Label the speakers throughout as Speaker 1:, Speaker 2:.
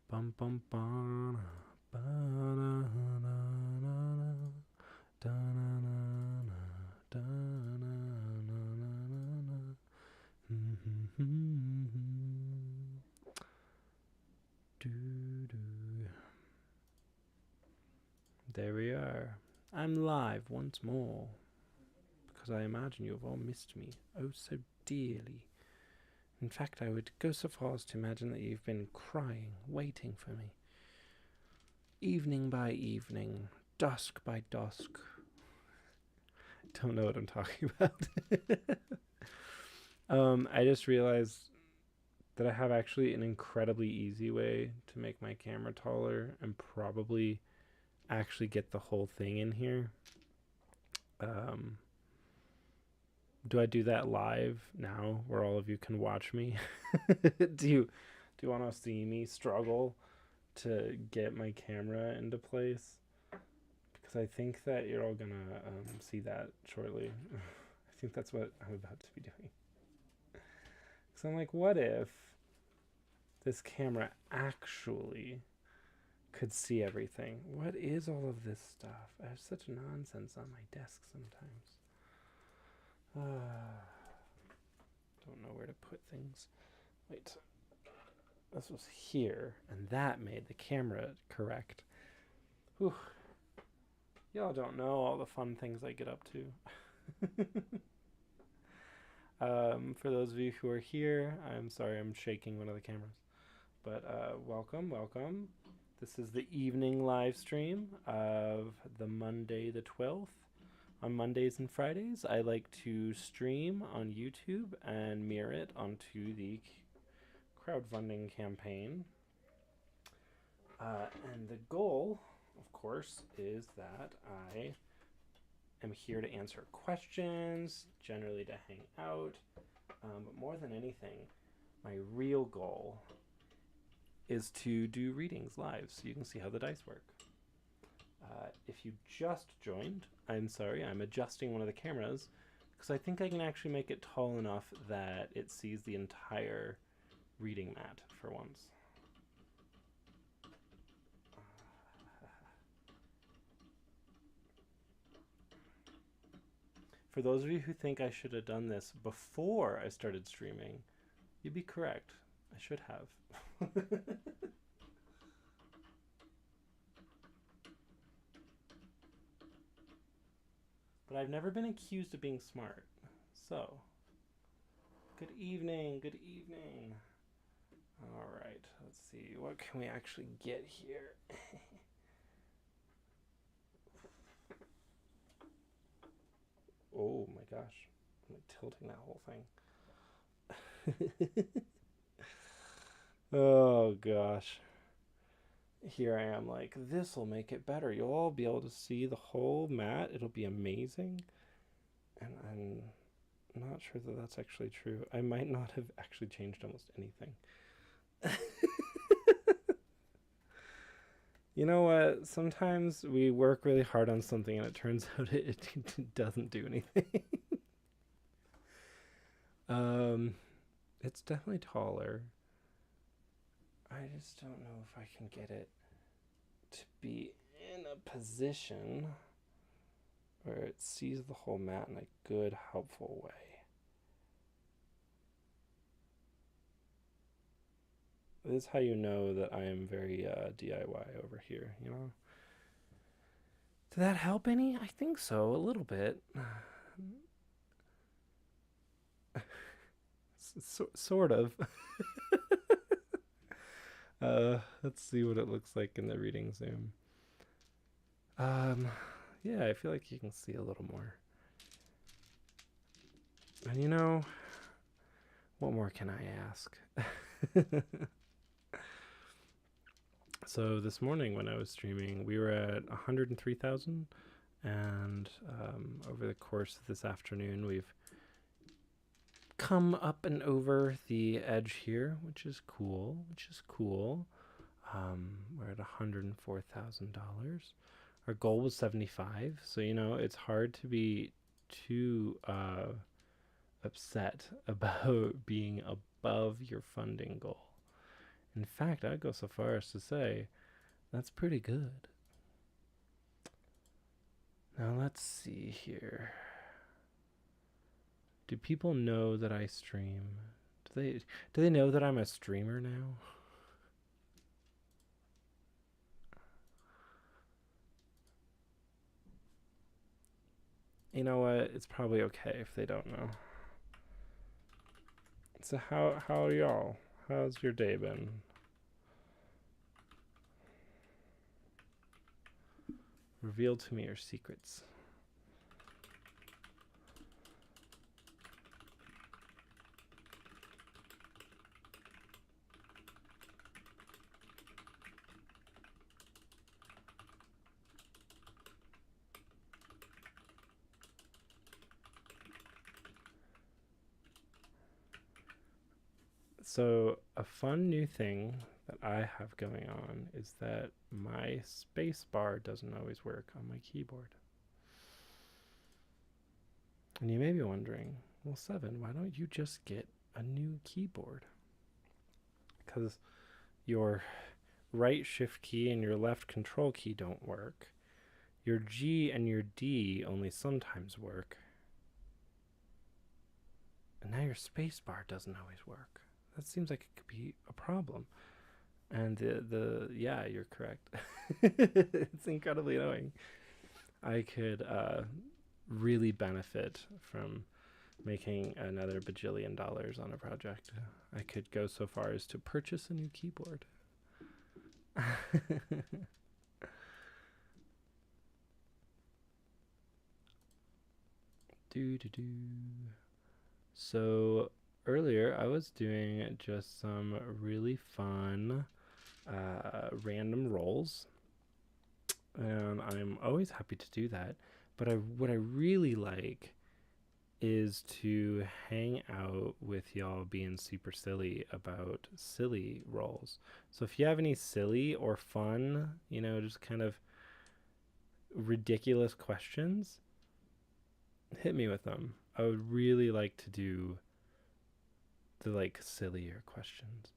Speaker 1: Bum bum bum. There we are. I'm live once more, because I imagine you have all missed me oh so dearly. In fact, I would go so far as to imagine that you've been crying, waiting for me. Evening by evening, dusk by dusk. Don't know what I'm talking about. I just realized that I have actually an incredibly easy way to make my camera taller and probably actually get the whole thing in here. Do I do that live now where all of you can watch me? do you want to see me struggle to get my camera into place? Because I think that you're all gonna see that shortly. I think that's what I'm about to be doing. Because I'm like, what if this camera actually could see everything? What is all of this stuff? I have such nonsense on my desk sometimes. Don't know where to put things. Wait. This was here, and that made the camera correct. Whew. Y'all don't know all the fun things I get up to. For those of you who are here, I'm sorry I'm shaking one of the cameras. But welcome. This is the evening live stream of the Monday the 12th. On Mondays and Fridays, I like to stream on YouTube and mirror it onto the crowdfunding campaign. And the goal, of course, is that I am here to answer questions, generally to hang out. But more than anything, my real goal is to do readings live so you can see how the dice work. If you just joined, I'm sorry, I'm adjusting one of the cameras because I think I can actually make it tall enough that it sees the entire reading mat for once. For those of you who think I should have done this before I started streaming, you'd be correct. I should have. But I've never been accused of being smart. So, good evening. All right, let's see. What can we actually get here? Oh my gosh. I'm tilting that whole thing. Oh gosh. Here I am like, this will make it better. You'll all be able to see the whole mat. It'll be amazing. And I'm not sure that that's actually true. I might not have actually changed almost anything. You know what? Sometimes we work really hard on something and it turns out it doesn't do anything. It's definitely taller. I just don't know if I can get it to be in a position where it sees the whole mat in a good, helpful way. This is how you know that I am very DIY over here, you know? Did that help any? I think so, a little bit. Sort of. Let's see what it looks like in the reading zoom. Yeah, I feel like you can see a little more. And you know, what more can I ask? So this morning when I was streaming, we were at 103,000, and over the course of this afternoon, we've come up and over the edge here, which is cool. We're at $104,000. Our goal was 75, so it's hard to be too upset about being above your funding goal. In fact, I'd go so far as to say that's pretty good. Now let's see here. Do people know that I stream? Do they know that I'm a streamer now? You know what? It's probably okay if they don't know. So how are y'all? How's your day been? Reveal to me your secrets. So, a fun new thing that I have going on is that my space bar doesn't always work on my keyboard. And you may be wondering, well, Seven, why don't you just get a new keyboard? Because your right shift key and your left control key don't work. Your G and your D only sometimes work. And now your space bar doesn't always work. That seems like it could be a problem. And yeah, you're correct. It's incredibly annoying. I could really benefit from making another bajillion dollars on a project. I could go so far as to purchase a new keyboard. do do do. So earlier I was doing just some really fun random rolls, and I'm always happy to do that. But what I really like is to hang out with y'all being super silly about silly rolls. So if you have any silly or fun, just kind of ridiculous questions, hit me with them. I would really like to do the sillier questions.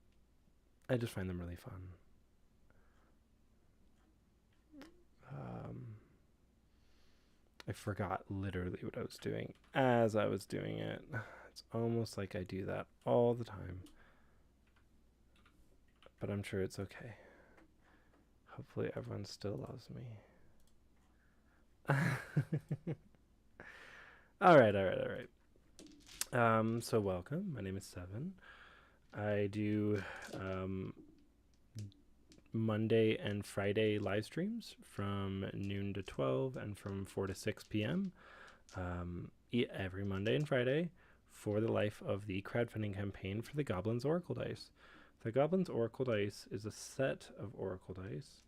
Speaker 1: I just find them really fun. I forgot literally what I was doing as I was doing it. It's almost like I do that all the time. But I'm sure it's okay. Hopefully everyone still loves me. all right. So welcome. My name is Seven. I do Monday and Friday live streams from noon to 12 and from 4 to 6 p.m. Every Monday and Friday for the life of the crowdfunding campaign for the Goblins Oracle Dice. The Goblins Oracle Dice is a set of Oracle Dice.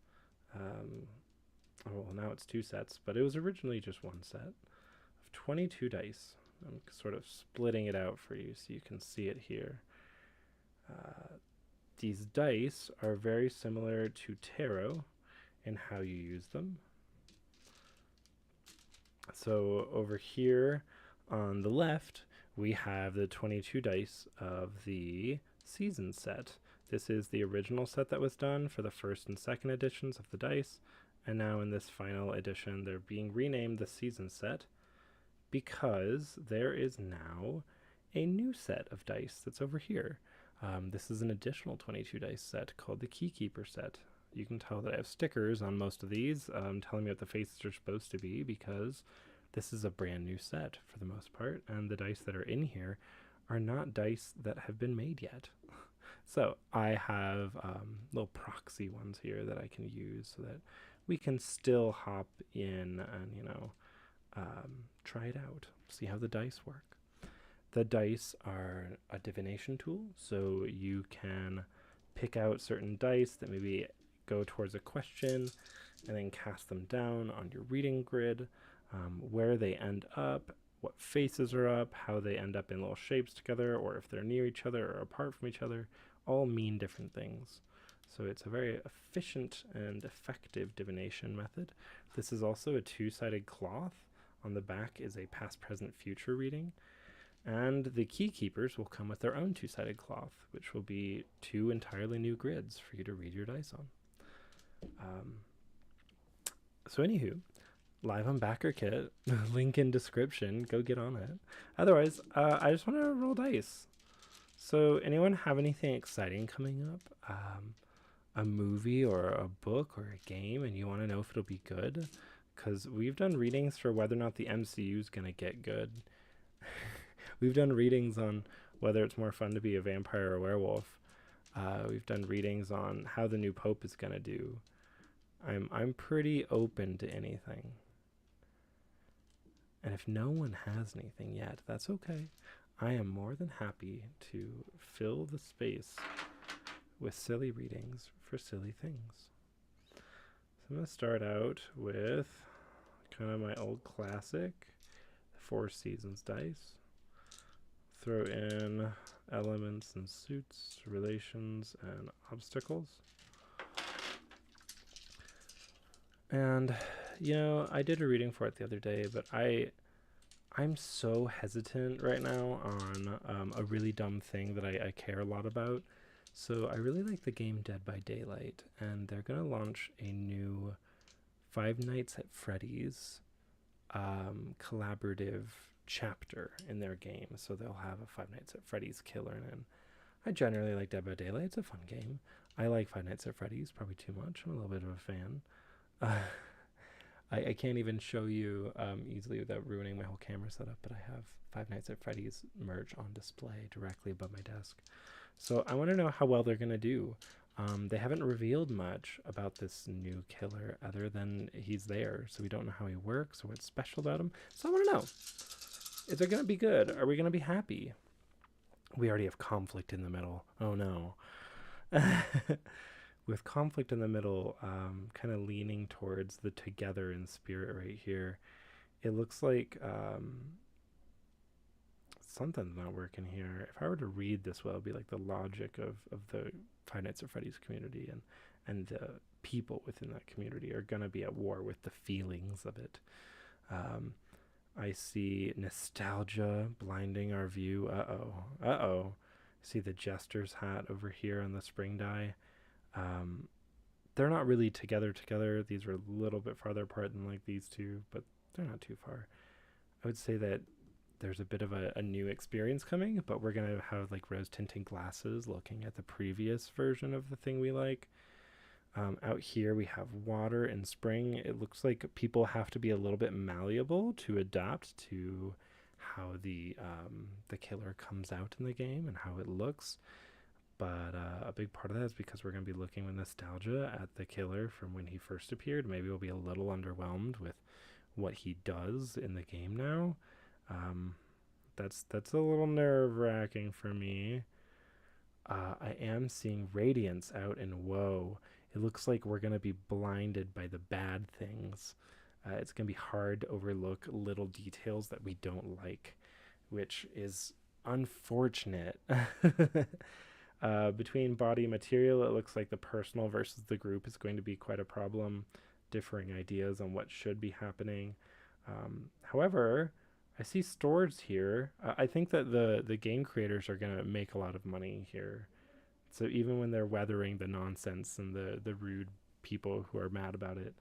Speaker 1: Well, now it's two sets, but it was originally just one set of 22 dice. I'm sort of splitting it out for you so you can see it here. These dice are very similar to tarot in how you use them. So over here on the left, we have the 22 dice of the season set. This is the original set that was done for the first and second editions of the dice, and now in this final edition, they're being renamed the season set because there is now a new set of dice that's over here. This is an additional 22 dice set called the Keykeeper set. You can tell that I have stickers on most of these telling me what the faces are supposed to be, because this is a brand new set for the most part, and the dice that are in here are not dice that have been made yet. So I have little proxy ones here that I can use so that we can still hop in and, try it out, see how the dice work. The dice are a divination tool, so you can pick out certain dice that maybe go towards a question and then cast them down on your reading grid, where they end up, what faces are up, how they end up in little shapes together, or if they're near each other or apart from each other, all mean different things. So it's a very efficient and effective divination method. This is also a two-sided cloth. On the back is a past, present, future reading. And the key keepers will come with their own two-sided cloth, which will be two entirely new grids for you to read your dice on. So anywho, live on Backer Kit, link in description, go get on it. Otherwise, I just want to roll dice. So anyone have anything exciting coming up? A movie or a book or a game, and you want to know if it'll be good? Because we've done readings for whether or not the MCU is going to get good. We've done readings on whether it's more fun to be a vampire or a werewolf. We've done readings on how the new pope is going to do. I'm pretty open to anything. And if no one has anything yet, that's okay. I am more than happy to fill the space with silly readings for silly things. So I'm going to start out with kind of my old classic, Four Seasons dice. Throw in elements and suits, relations and obstacles. And, you know, I did a reading for it the other day, but I'm so hesitant right now on a really dumb thing that I care a lot about. So I really like the game Dead by Daylight, and they're going to launch a new Five Nights at Freddy's collaborative chapter in their game. So they'll have a Five Nights at Freddy's killer, and I generally like Dead by Daylight. It's a fun game. I like Five Nights at Freddy's, probably too much. I'm a little bit of a fan. I can't even show you easily without ruining my whole camera setup, but I have Five Nights at Freddy's merch on display directly above my desk. So I want to know how well they're going to do. They haven't revealed much about this new killer other than he's there, so we don't know how he works or what's special about him. So I want to know, is it going to be good? Are we going to be happy? We already have conflict in the middle. Oh no. With conflict in the middle, kind of leaning towards the together in spirit right here, it looks like something's not working here. If I were to read this well, it'd be like the logic of the Five Nights at Freddy's community, and the people within that community are going to be at war with the feelings of it. I see nostalgia blinding our view. Uh-oh. See the jester's hat over here on the spring die. They're not really together. These are a little bit farther apart than like these two, but they're not too far. I would say that there's a bit of a new experience coming, but we're going to have like rose tinted glasses looking at the previous version of the thing we like. Out here we have water and spring. It looks like people have to be a little bit malleable to adapt to how the killer comes out in the game and how it looks. But a big part of that is because we're going to be looking with nostalgia at the killer from when he first appeared. Maybe we'll be a little underwhelmed with what he does in the game now. That's a little nerve-wracking for me. I am seeing radiance out, and whoa, it looks like we're going to be blinded by the bad things. It's going to be hard to overlook little details that we don't like, which is unfortunate. Between body material, it looks like the personal versus the group is going to be quite a problem. Differing ideas on what should be happening. However, I see stores here. I think that the game creators are going to make a lot of money here. So even when they're weathering the nonsense and the rude people who are mad about it,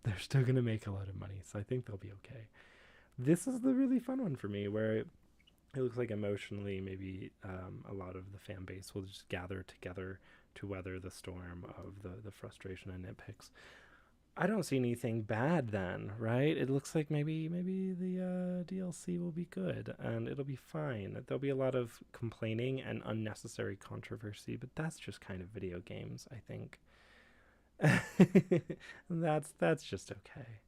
Speaker 1: they're still going to make a lot of money. So I think they'll be okay. This is the really fun one for me, where it looks like emotionally maybe a lot of the fan base will just gather together to weather the storm of the frustration and nitpicks. I don't see anything bad then, right? It looks like maybe the DLC will be good and it'll be fine. There'll be a lot of complaining and unnecessary controversy, but that's just kind of video games, I think. That's just okay.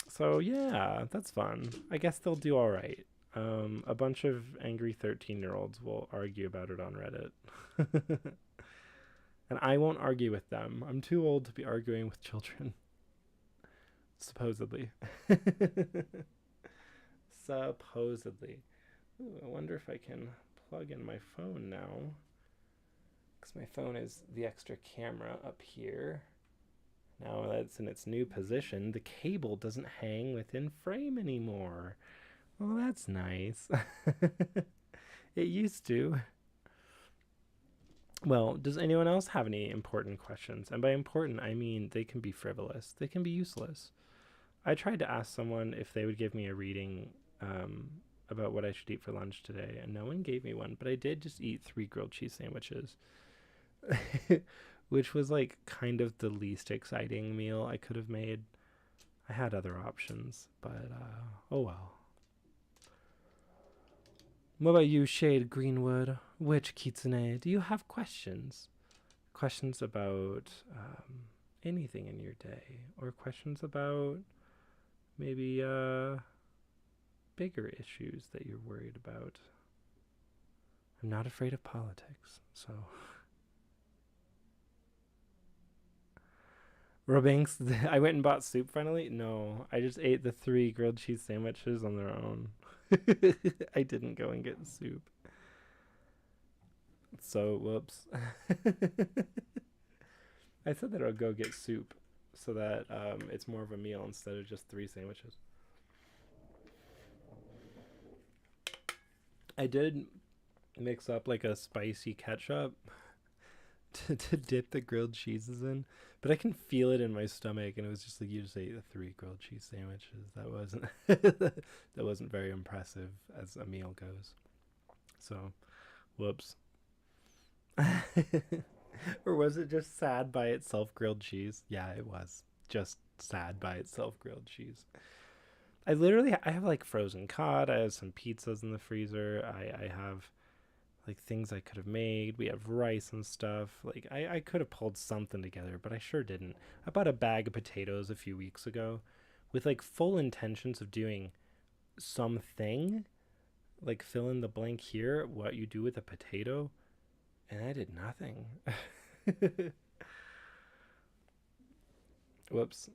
Speaker 1: So yeah, that's fun. I guess they'll do all right. A bunch of angry 13-year-olds will argue about it on Reddit. And I won't argue with them. I'm too old to be arguing with children. Supposedly. Supposedly. Ooh, I wonder if I can plug in my phone now. because my phone is the extra camera up here. Now that's in its new position, the cable doesn't hang within frame anymore. Well, that's nice. It used to. Well, does anyone else have any important questions? And by important, I mean they can be frivolous, they can be useless. I tried to ask someone if they would give me a reading um, about what I should eat for lunch today, and no one gave me one, but I did just eat 3 grilled cheese sandwiches, which was like kind of the least exciting meal I could have made. I had other options, but oh well. What about you, Shade Greenwood? Witch Kitsune? Do you have questions? Questions about anything in your day? Or questions about maybe bigger issues that you're worried about? I'm not afraid of politics, so. Robanks, I went and bought soup finally? No, I just ate the 3 grilled cheese sandwiches on their own. I didn't go and get soup. So, whoops. I said that I'll go get soup so that it's more of a meal instead of just 3 sandwiches. I did mix up like a spicy ketchup to dip the grilled cheeses in, but I can feel it in my stomach, and it was just like you just ate the 3 grilled cheese sandwiches. That wasn't that wasn't very impressive as a meal goes. So, whoops. Or was it just sad by itself grilled cheese? Yeah, it was just sad by itself grilled cheese. I have like frozen cod. I have some pizzas in the freezer. I have like things I could have made. We have rice and stuff. Like I could have pulled something together, but I sure didn't. I bought a bag of potatoes a few weeks ago with like full intentions of doing something. Like fill in the blank here, what you do with a potato, and I did nothing. Whoops.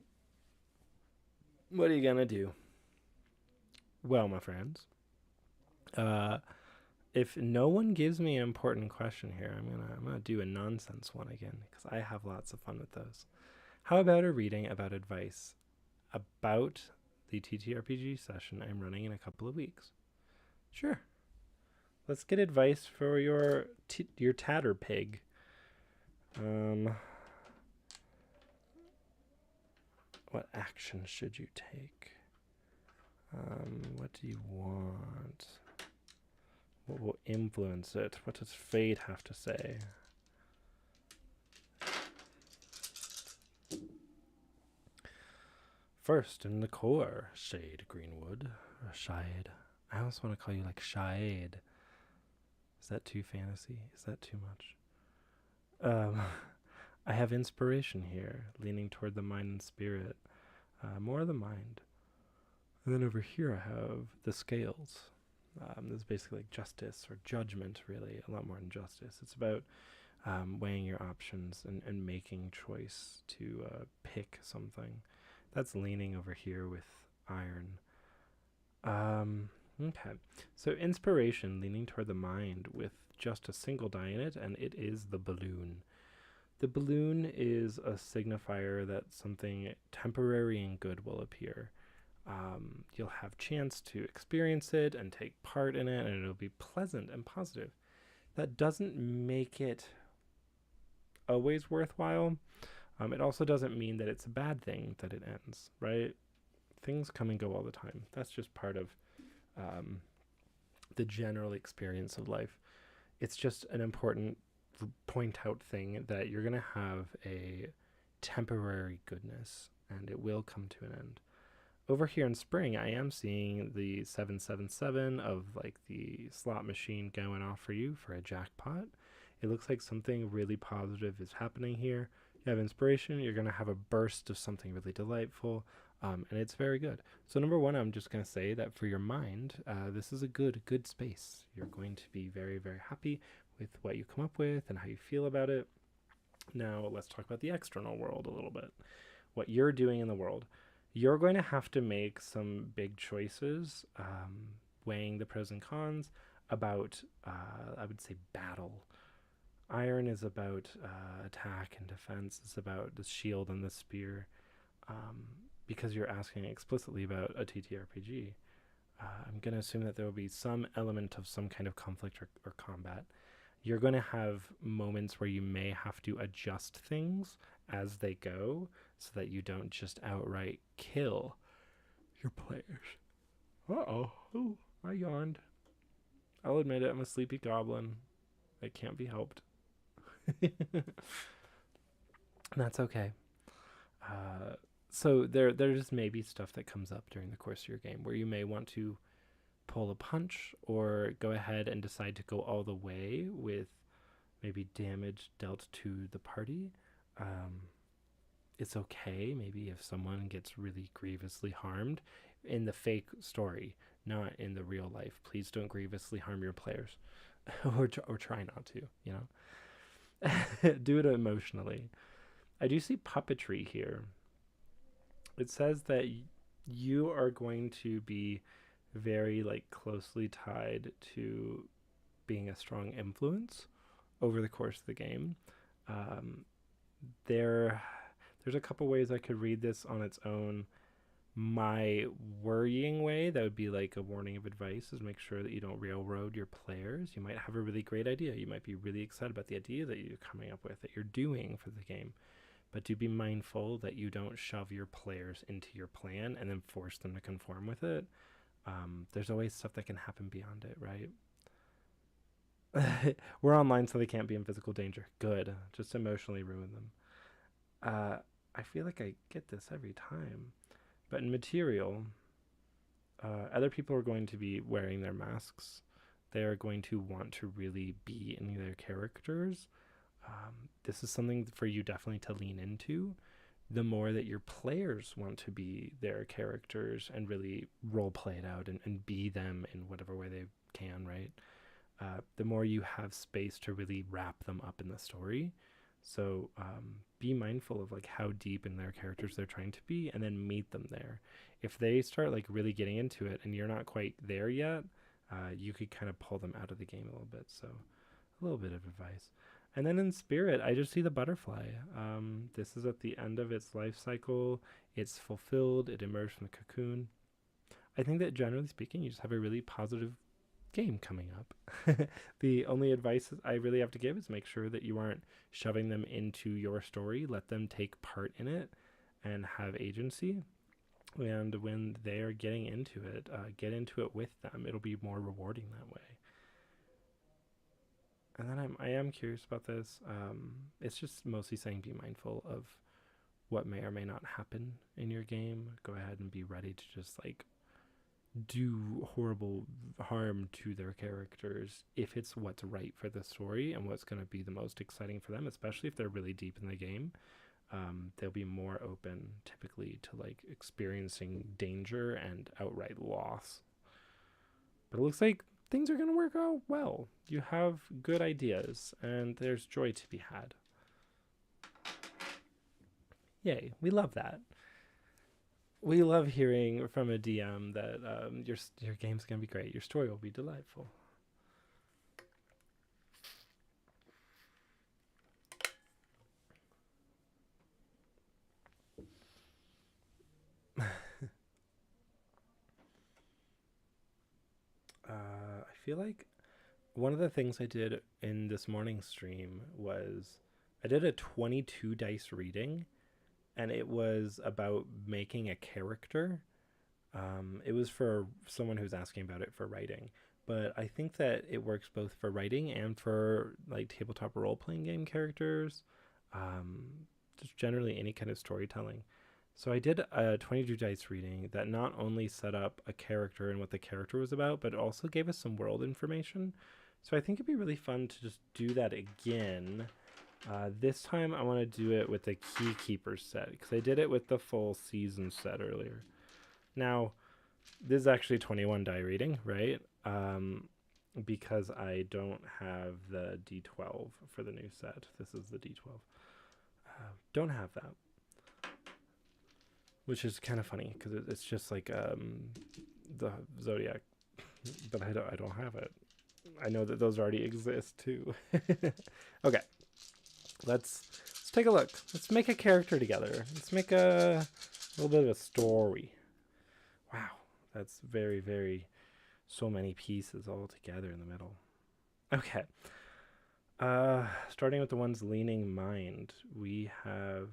Speaker 1: What are you gonna do? Well, my friends, uh, if no one gives me an important question here, I'm gonna do a nonsense one again because I have lots of fun with those. How about a reading about advice about the TTRPG session I'm running in a couple of weeks? Sure. Let's get advice for your tatter pig. What action should you take? What do you want? What will influence it? What does fate have to say? First in the core, Shade Greenwood. Or Shade. I almost want to call you like Shade. Is that too fantasy? Is that too much? I have inspiration here, leaning toward the mind and spirit. More of the mind. And then over here I have the scales. This is basically like justice or judgment, really. A lot more than justice. It's about weighing your options and making choice to pick something. That's leaning over here with iron. Okay. So inspiration, leaning toward the mind with just a single die in it, and it is the balloon. The balloon is a signifier that something temporary and good will appear. You'll have chance to experience it and take part in it, and it'll be pleasant and positive. That doesn't make it always worthwhile. It also doesn't mean that it's a bad thing that it ends, right? Things come and go all the time. That's just part of the general experience of life. It's just an important point out thing that you're going to have a temporary goodness and it will come to an end. Over here in spring, I am seeing the 777 of like the slot machine going off for you for a jackpot. It looks like something really positive is happening here. You have inspiration, you're going to have a burst of something really delightful, and it's very good. So number one, I'm just going to say that for your mind, this is a good space. You're going to be very, very happy with what you come up with and how you feel about it. Now, let's talk about the external world a little bit. What you're doing in the world. You're going to have to make some big choices, weighing the pros and cons about, I would say, battle. Iron is about attack and defense. It's about the shield and the spear. Um, because you're asking explicitly about a TTRPG, I'm going to assume that there will be some element of some kind of conflict or combat. You're going to have moments where you may have to adjust things as they go so that you don't just outright kill your players. Uh-oh. Ooh, I yawned. I'll admit it, I'm a sleepy goblin. It can't be helped. That's okay. Uh, so there just may be stuff that comes up during the course of your game where you may want to pull a punch or go ahead and decide to go all the way with maybe damage dealt to the party. Um, it's okay maybe if someone gets really grievously harmed in the fake story, not in the real life. Please don't grievously harm your players, or try not to. You know, do it emotionally. I do see puppetry here. It says that you are going to be very like closely tied to being a strong influence over the course of the game. Um, there's a couple ways I could read this on its own. My worrying way, that would be like a warning of advice, is make sure that you don't railroad your players. You might have a really great idea. You might be really excited about the idea that you're coming up with, that you're doing for the game. But do be mindful that you don't shove your players into your plan and then force them to conform with it. There's always stuff that can happen beyond it, right? We're online, so they can't be in physical danger. Good. Just emotionally ruin them. I feel like I get this every time. But in material, other people are going to be wearing their masks. They are going to want to really be in their characters. This is something for you definitely to lean into. The more that your players want to be their characters and really role play it out and be them in whatever way they can, right? The more you have space to really wrap them up in the story. So be mindful of like how deep in their characters they're trying to be, and then meet them there. If they start like really getting into it and you're not quite there yet, you could kind of pull them out of the game a little bit. So a little bit of advice. And then in spirit, I just see the butterfly. This is at the end of its life cycle. It's fulfilled. It emerged from the cocoon. I think that generally speaking, you just have a really positive game coming up. The only advice I really have to give is make sure that you aren't shoving them into your story. Let them take part in it and have agency. And when they're getting into it, get into it with them. It'll be more rewarding that way. And then I am curious about this. It's just mostly saying be mindful of what may or may not happen in your game. Go ahead and be ready to just like do horrible harm to their characters if it's what's right for the story and what's going to be the most exciting for them, especially if they're really deep in the game. They'll be more open typically to like experiencing danger and outright loss. But it looks like things are going to work out well. You have good ideas and there's joy to be had. Yay, we love that. We love hearing from a DM that your game's going to be great. Your story will be delightful. I feel like one of the things I did in this morning's stream was I did a 22 dice reading, and it was about making a character. It was for someone who's asking about it for writing, but I think that it works both for writing and for like tabletop role playing game characters, um, just generally any kind of storytelling. So I did a 22 dice reading that not only set up a character and what the character was about, but also gave us some world information. So I think it'd be really fun to just do that again. This time I want to do it with the Key Keeper set because I did it with the full season set earlier. Now, this is actually 21 die reading, right? Because I don't have the D12 for the new set. This is the D12. Don't have that. Which is kind of funny because it's just like the Zodiac, but I don't have it. I know that those already exist too. Okay, let's take a look. Let's make a character together. Let's make a little bit of a story. Wow, that's very, very, so many pieces all together in the middle. Okay. Starting with the ones leaning mind, we have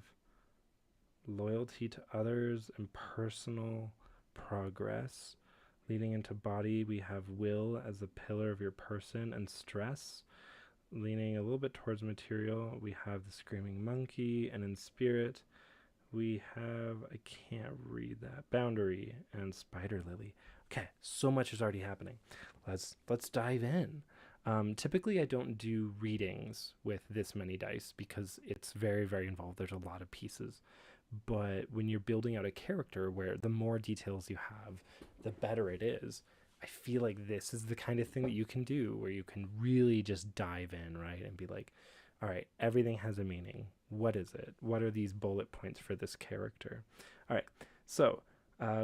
Speaker 1: loyalty to others and personal progress. Leading into body, we have will as a pillar of your person and stress. Leaning a little bit towards material, we have the screaming monkey, and in spirit, we have, I can't read that, boundary and spider lily. Okay, so much is already happening. Let's dive in. Typically, I don't do readings with this many dice because it's very, very involved. There's a lot of pieces. But when you're building out a character where the more details you have, the better it is, I feel like this is the kind of thing that you can do where you can really just dive in, right? And be like, all right, everything has a meaning. What is it? What are these bullet points for this character? All right, so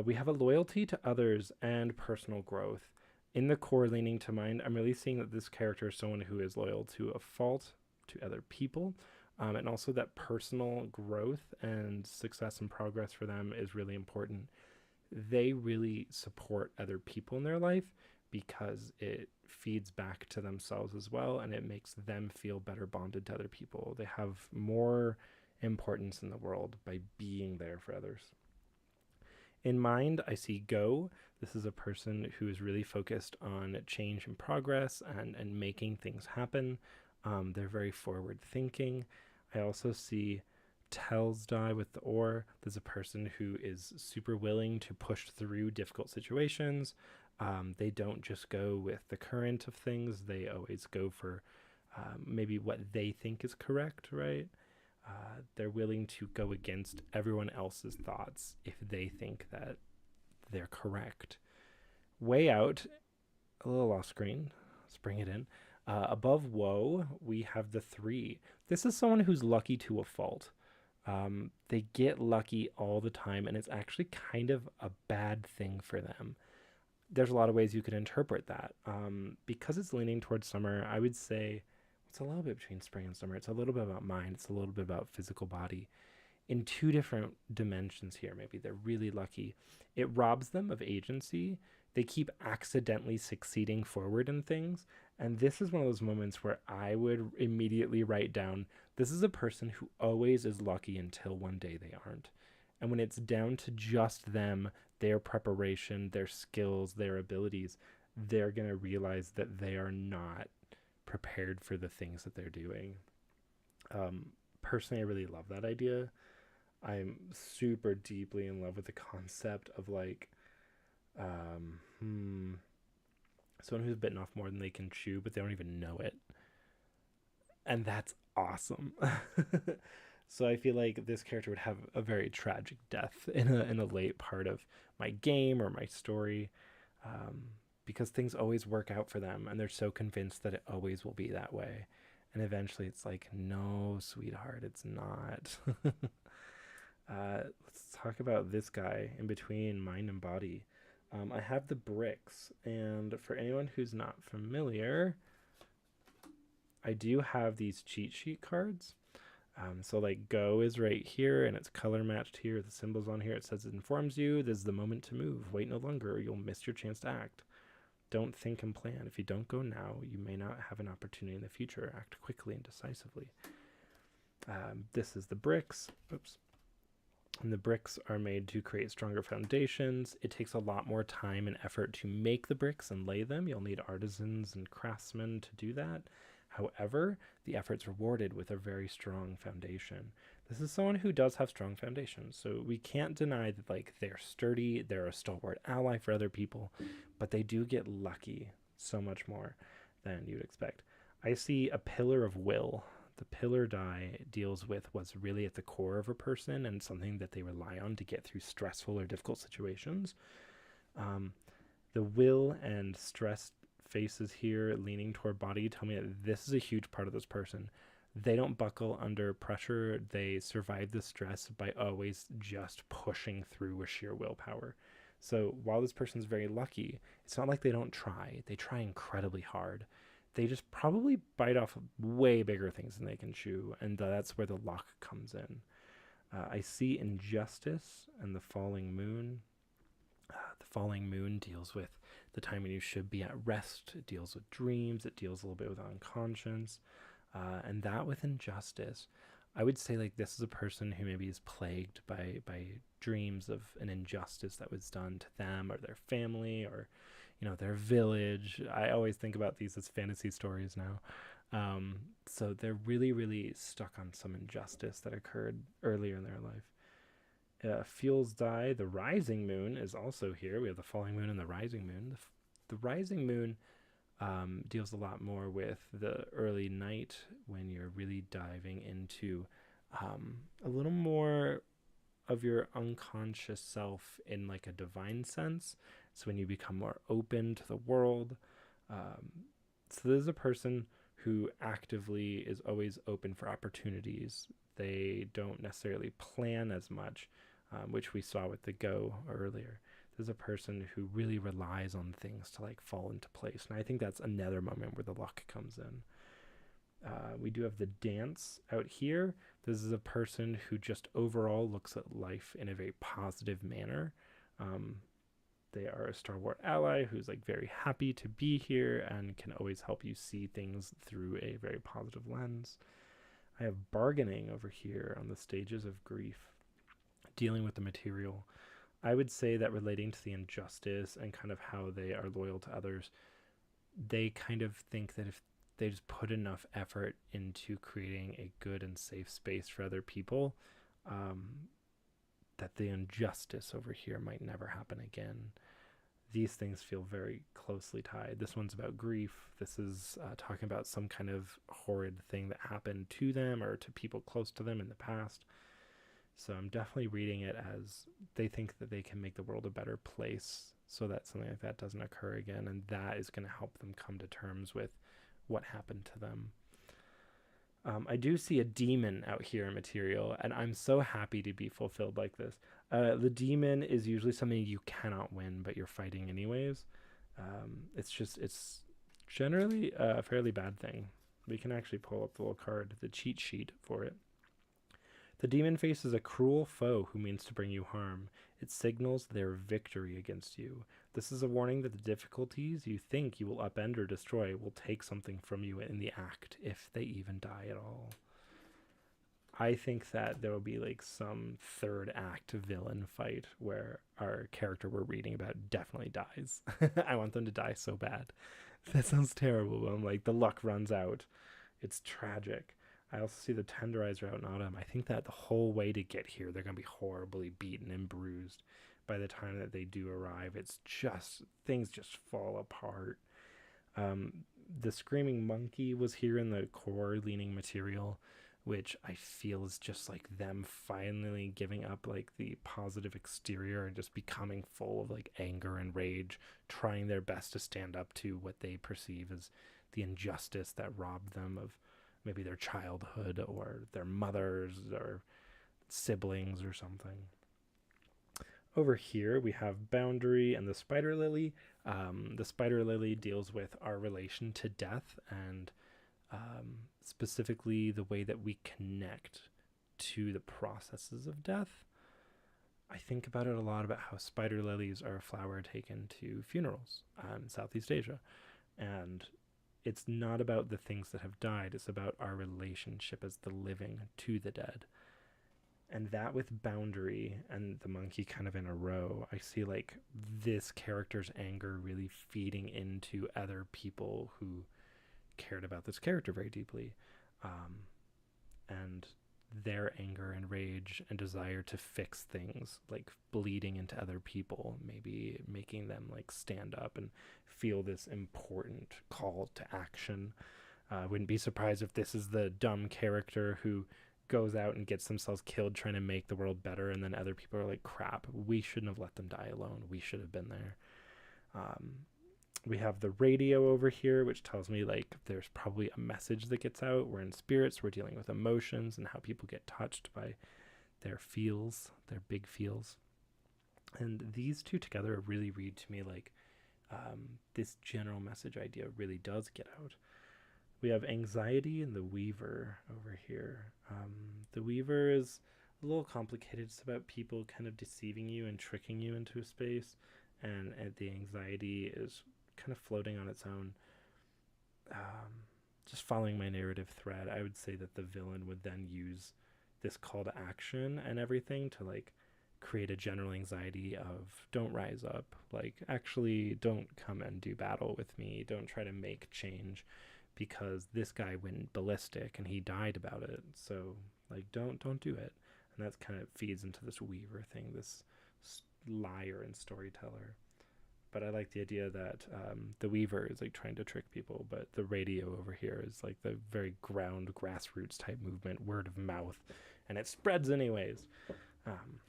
Speaker 1: we have a loyalty to others and personal growth. In the core leaning to mind, I'm really seeing that this character is someone who is loyal to a fault, to other people, and also that personal growth and success and progress for them is really important. They really support other people in their life because it feeds back to themselves as well, and it makes them feel better bonded to other people. They have more importance in the world by being there for others. In mind, I see go. This is a person who is really focused on change and progress and making things happen. They're very forward thinking. I also see tells die with the or. There's a person who is super willing to push through difficult situations. They don't just go with the current of things. They always go for maybe what they think is correct, right? They're willing to go against everyone else's thoughts if they think that they're correct. Way out, a little off screen. Let's bring it in. Above woe, we have the 3. This is someone who's lucky to a fault. They get lucky all the time, and it's actually kind of a bad thing for them. There's a lot of ways you could interpret that. Because it's leaning towards summer, I would say it's a little bit between spring and summer. It's a little bit about mind. It's a little bit about physical body. In 2 different dimensions here, maybe they're really lucky. It robs them of agency. They keep accidentally succeeding forward in things. And this is one of those moments where I would immediately write down, this is a person who always is lucky until one day they aren't. And when it's down to just them, their preparation, their skills, their abilities, they're going to realize that they are not prepared for the things that they're doing. Personally, I really love that idea. I'm super deeply in love with the concept of like, someone who's bitten off more than they can chew, but they don't even know it. And that's awesome. So I feel like this character would have a very tragic death in a late part of my game or my story, because things always work out for them, and they're so convinced that it always will be that way. And eventually it's like, no, sweetheart, it's not. Let's talk about this guy in between mind and body. I have the bricks, and for anyone who's not familiar, I do have these cheat sheet cards. So like go is right here, and it's color matched here. The symbols on here, it says it informs you this is the moment to move. Wait no longer, or you'll miss your chance to act. Don't think and plan. If you don't go now, you may not have an opportunity in the future. Act quickly and decisively. This is the bricks. Oops. And the bricks are made to create stronger foundations. It takes a lot more time and effort to make the bricks and lay them. You'll need artisans and craftsmen to do that. However, the effort's rewarded with a very strong foundation. This is someone who does have strong foundations, so we can't deny that like they're sturdy, they're a stalwart ally for other people, but they do get lucky so much more than you'd expect. I see a pillar of will. The pillar die deals with what's really at the core of a person and something that they rely on to get through stressful or difficult situations. The will and stress faces here leaning toward body tell me that this is a huge part of this person. They don't buckle under pressure. They survive the stress by always just pushing through with sheer willpower. So while this person's very lucky, it's not like they don't try. They try incredibly hard. They just probably bite off way bigger things than they can chew, and that's where the luck comes in. I see injustice and the falling moon. The falling moon deals with the time when you should be at rest. It deals with dreams. It deals a little bit with unconscious. And that with injustice, I would say like this is a person who maybe is plagued by dreams of an injustice that was done to them or their family or their village. I always think about these as fantasy stories now. So they're really really stuck on some injustice that occurred earlier in their life. Fuels die. The rising moon is also here. We have the falling moon and the rising moon. The rising moon deals a lot more with the early night when you're really diving into a little more of your unconscious self in like a divine sense. So when you become more open to the world. So there's a person who actively is always open for opportunities. They don't necessarily plan as much, which we saw with the go earlier. There's a person who really relies on things to like fall into place, and I think that's another moment where the luck comes in. We do have the dance out here. This is a person who just overall looks at life in a very positive manner. Um, they are a stalwart ally who's like very happy to be here and can always help you see things through a very positive lens. I have bargaining over here on the stages of grief, dealing with the material. I would say that relating to the injustice and kind of how they are loyal to others, they kind of think that if they just put enough effort into creating a good and safe space for other people, that the injustice over here might never happen again. These things feel very closely tied. This one's about grief. This is talking about some kind of horrid thing that happened to them or to people close to them in the past. So I'm definitely reading it as they think that they can make the world a better place so that something like that doesn't occur again. And that is going to help them come to terms with what happened to them. I do see a demon out here in material, and I'm so happy to be fulfilled like this. The demon is usually something you cannot win, but you're fighting anyways. It's generally a fairly bad thing. We can actually pull up the little card, the cheat sheet for it. The demon faces a cruel foe who means to bring you harm. It signals their victory against you. This is a warning that the difficulties you think you will upend or destroy will take something from you in the act, if they even die at all. I think that there will be like some third act villain fight where our character we're reading about definitely dies. I want them to die so bad. That sounds terrible, but I'm like, the luck runs out. It's tragic. I also see the tenderizer out in autumn. I think that the whole way to get here, they're going to be horribly beaten and bruised. By the time that they do arrive, it's just, things just fall apart. The screaming monkey was here in the core leaning material, which I feel is just like them finally giving up like the positive exterior and just becoming full of like anger and rage, trying their best to stand up to what they perceive as the injustice that robbed them of maybe their childhood or their mothers or siblings or something. Over here we have boundary and the spider lily. The spider lily deals with our relation to death and specifically the way that we connect to the processes of death. I think about it a lot about how spider lilies are a flower taken to funerals in Southeast Asia. And it's not about the things that have died, it's about our relationship as the living to the dead. And that with boundary and the monkey kind of in a row, I see like this character's anger really feeding into other people who cared about this character very deeply. And their anger and rage and desire to fix things, like bleeding into other people, maybe making them like stand up and feel this important call to action. Wouldn't be surprised if this is the dumb character who goes out and gets themselves killed trying to make the world better, and then other people are like, crap, we shouldn't have let them die alone, we should have been there. We have the radio over here, which tells me like there's probably a message that gets out. We're in spirits, we're dealing with emotions and how people get touched by their feels, their big feels. And these two together really read to me like this general message idea really does get out. We have anxiety and the weaver over here. The weaver is a little complicated. It's about people kind of deceiving you and tricking you into a space, and the anxiety is kind of floating on its own. Just following my narrative thread, I would say that the villain would then use this call to action and everything to like create a general anxiety of don't rise up, like actually don't come and do battle with me, don't try to make change because this guy went ballistic and he died about it, so like don't do it. And that's kind of feeds into this weaver thing, this liar and storyteller. But I like the idea that the weaver is like trying to trick people, but the radio over here is like the very ground grassroots type movement, word of mouth, and it spreads anyways. um,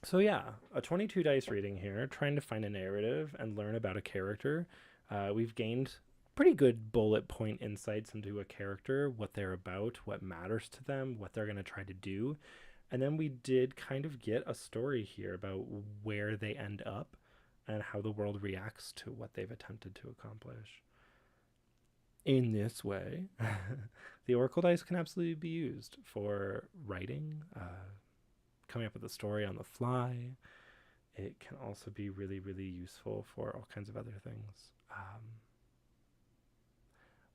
Speaker 1: so yeah, a 22 dice reading here, trying to find a narrative and learn about a character. We've gained pretty good bullet point insights into a character, what they're about, what matters to them, what they're going to try to do. And then we did kind of get a story here about where they end up and how the world reacts to what they've attempted to accomplish. In this way, the Oracle dice can absolutely be used for writing, coming up with a story on the fly. It can also be really, really useful for all kinds of other things.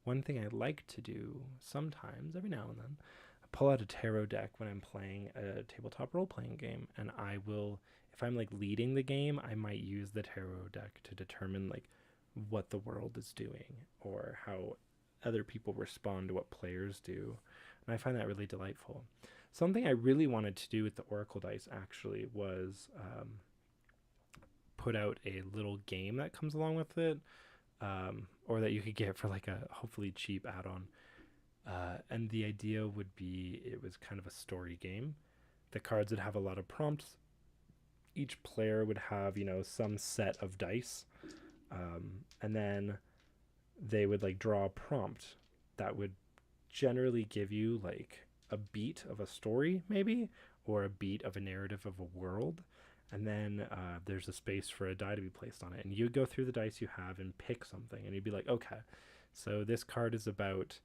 Speaker 1: One thing I like to do sometimes, every now and then, I pull out a tarot deck when I'm playing a tabletop role playing game, and I will, if I'm like leading the game, I might use the tarot deck to determine like what the world is doing or how other people respond to what players do. And I find that really delightful. Something I really wanted to do with the Oracle dice actually was put out a little game that comes along with it, or that you could get for like a hopefully cheap add-on. And the idea would be it was kind of a story game. The cards would have a lot of prompts. Each player would have, some set of dice. And then they would like draw a prompt that would generally give you like a beat of a story, maybe, or a beat of a narrative of a world. And then there's a space for a die to be placed on it. And you'd go through the dice you have and pick something. And you'd be like, okay, so this card is about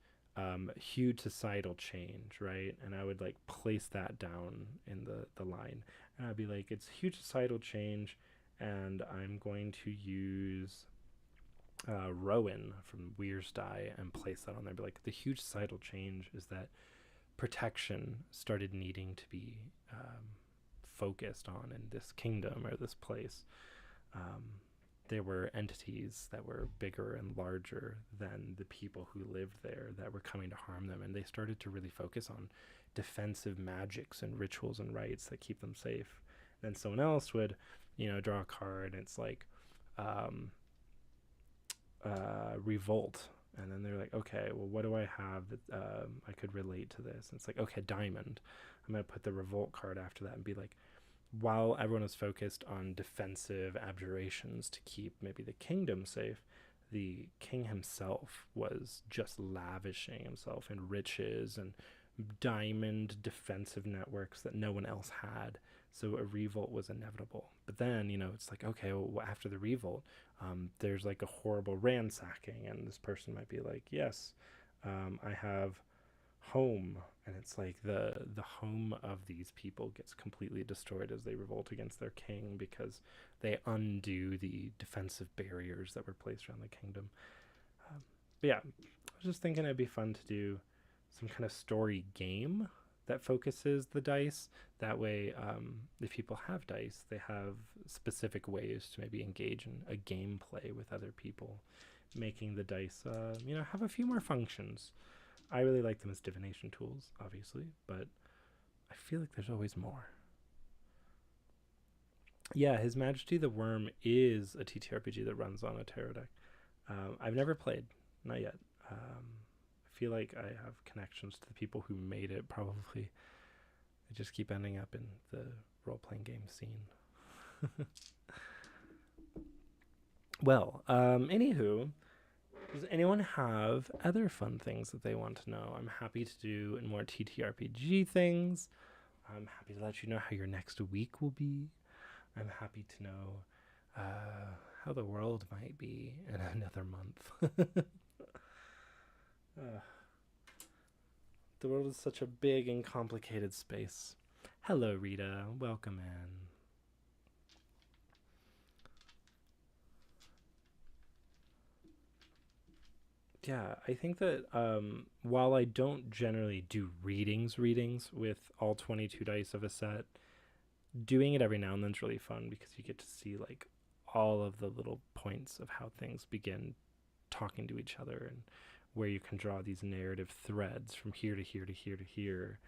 Speaker 1: huge societal change, right? And I would like place that down in the line. And I'd be like, it's huge societal change. And I'm going to use Rowan from Weir's die and place that on there. But like the huge societal change is that protection started needing to be focused on in this kingdom or this place. There were entities that were bigger and larger than the people who lived there that were coming to harm them, and they started to really focus on defensive magics and rituals and rites that keep them safe. Then someone else would, draw a card, and it's like revolt. And then they're like, okay, well, what do I have that I could relate to this? And it's like, okay, diamond. I'm going to put the revolt card after that and be like, while everyone is focused on defensive abjurations to keep maybe the kingdom safe, the king himself was just lavishing himself in riches and diamond defensive networks that no one else had. So a revolt was inevitable. But then, it's like, okay, well, after the revolt, there's like a horrible ransacking, and this person might be like, yes, I have home, and it's like the home of these people gets completely destroyed as they revolt against their king because they undo the defensive barriers that were placed around the kingdom. But yeah, I was just thinking it'd be fun to do some kind of story game that focuses the dice. That way, if people have dice, they have specific ways to maybe engage in a gameplay with other people, making the dice, have a few more functions. I really like them as divination tools, obviously, but I feel like there's always more. Yeah, His Majesty the Worm is a TTRPG that runs on a tarot deck. I've never played, not yet. I feel like I have connections to the people who made it, probably. I just keep ending up in the role-playing game scene. Well, anywho, does anyone have other fun things that they want to know? I'm happy to do more TTRPG things. I'm happy to let you know how your next week will be. I'm happy to know how the world might be in another month. uh, the world is such a big and complicated space. Hello, Rita. Welcome in. Yeah, I think that while I don't generally do readings with all 22 dice of a set, doing it every now and then is really fun because you get to see like all of the little points of how things begin talking to each other and where you can draw these narrative threads from here to here to here to here.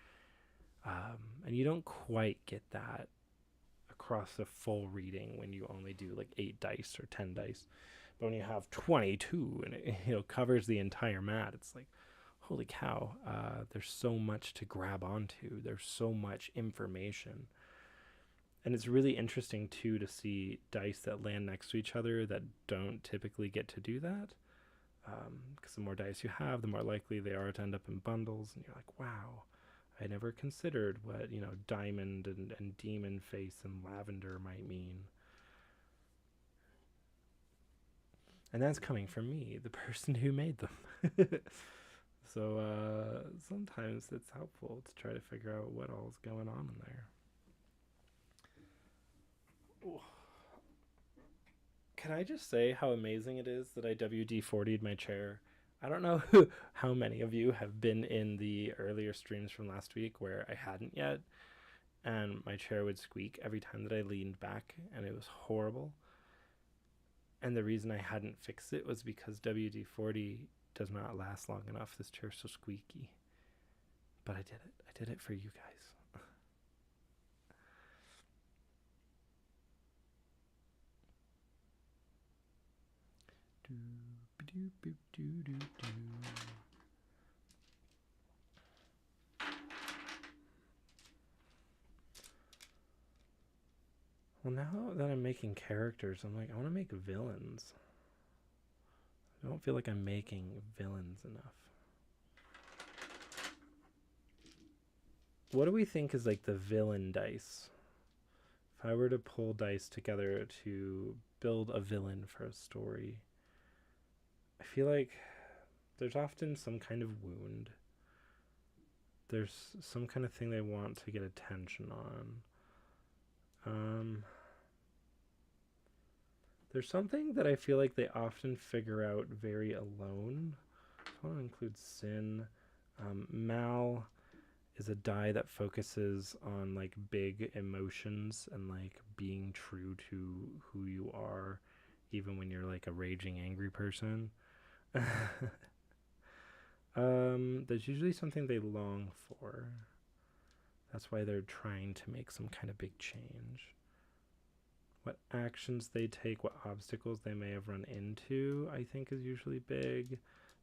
Speaker 1: And you don't quite get that across a full reading when you only do like 8 dice or 10 dice. But when you have 22 and it covers the entire mat, it's like, holy cow! There's so much to grab onto. There's so much information, and it's really interesting too to see dice that land next to each other that don't typically get to do that. Because the more dice you have, the more likely they are to end up in bundles, and you're like, wow, I never considered what diamond and demon face and lavender might mean. And that's coming from me, the person who made them. So sometimes it's helpful to try to figure out what all's going on in there. Ooh. Can I just say how amazing it is that I WD-40'd my chair? I don't know how many of you have been in the earlier streams from last week where I hadn't yet, and my chair would squeak every time that I leaned back, and it was horrible. And the reason I hadn't fixed it was because WD-40 does not last long enough. This chair's so squeaky. But I did it. I did it for you guys. Well, now that I'm making characters, I'm like, I want to make villains. I don't feel like I'm making villains enough. What do we think is like the villain dice? If I were to pull dice together to build a villain for a story, I feel like there's often some kind of wound. There's some kind of thing they want to get attention on. There's something that I feel like they often figure out very alone. I want to include sin. Mal is a die that focuses on like big emotions and like being true to who you are, even when you're like a raging angry person. There's usually something they long for. That's why they're trying to make some kind of big change. What actions they take, what obstacles they may have run into, I think is usually big.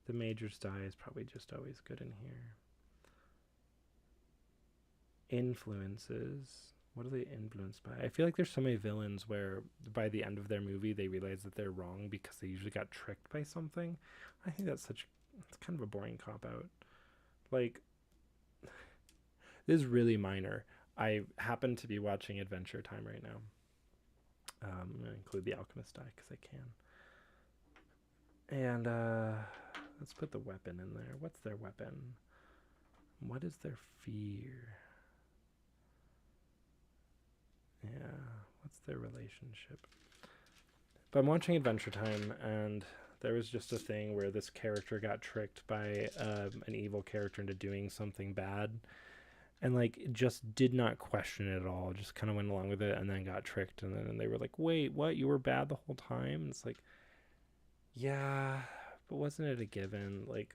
Speaker 1: The major's die is probably just always good in here. Influences. What are they influenced by? I feel like there's so many villains where by the end of their movie they realize that they're wrong because they usually got tricked by something. I think it's kind of a boring cop out. Like, this is really minor. I happen to be watching Adventure Time right now. I'm going to include the Alchemist die because I can. And let's put the weapon in there. What's their weapon? What is their fear? Yeah, what's their relationship? But I'm watching Adventure Time, and there was just a thing where this character got tricked by an evil character into doing something bad, and like just did not question it at all, just kind of went along with it, and then got tricked, and then they were like, wait, what, you were bad the whole time? And it's like, yeah, but wasn't it a given? Like,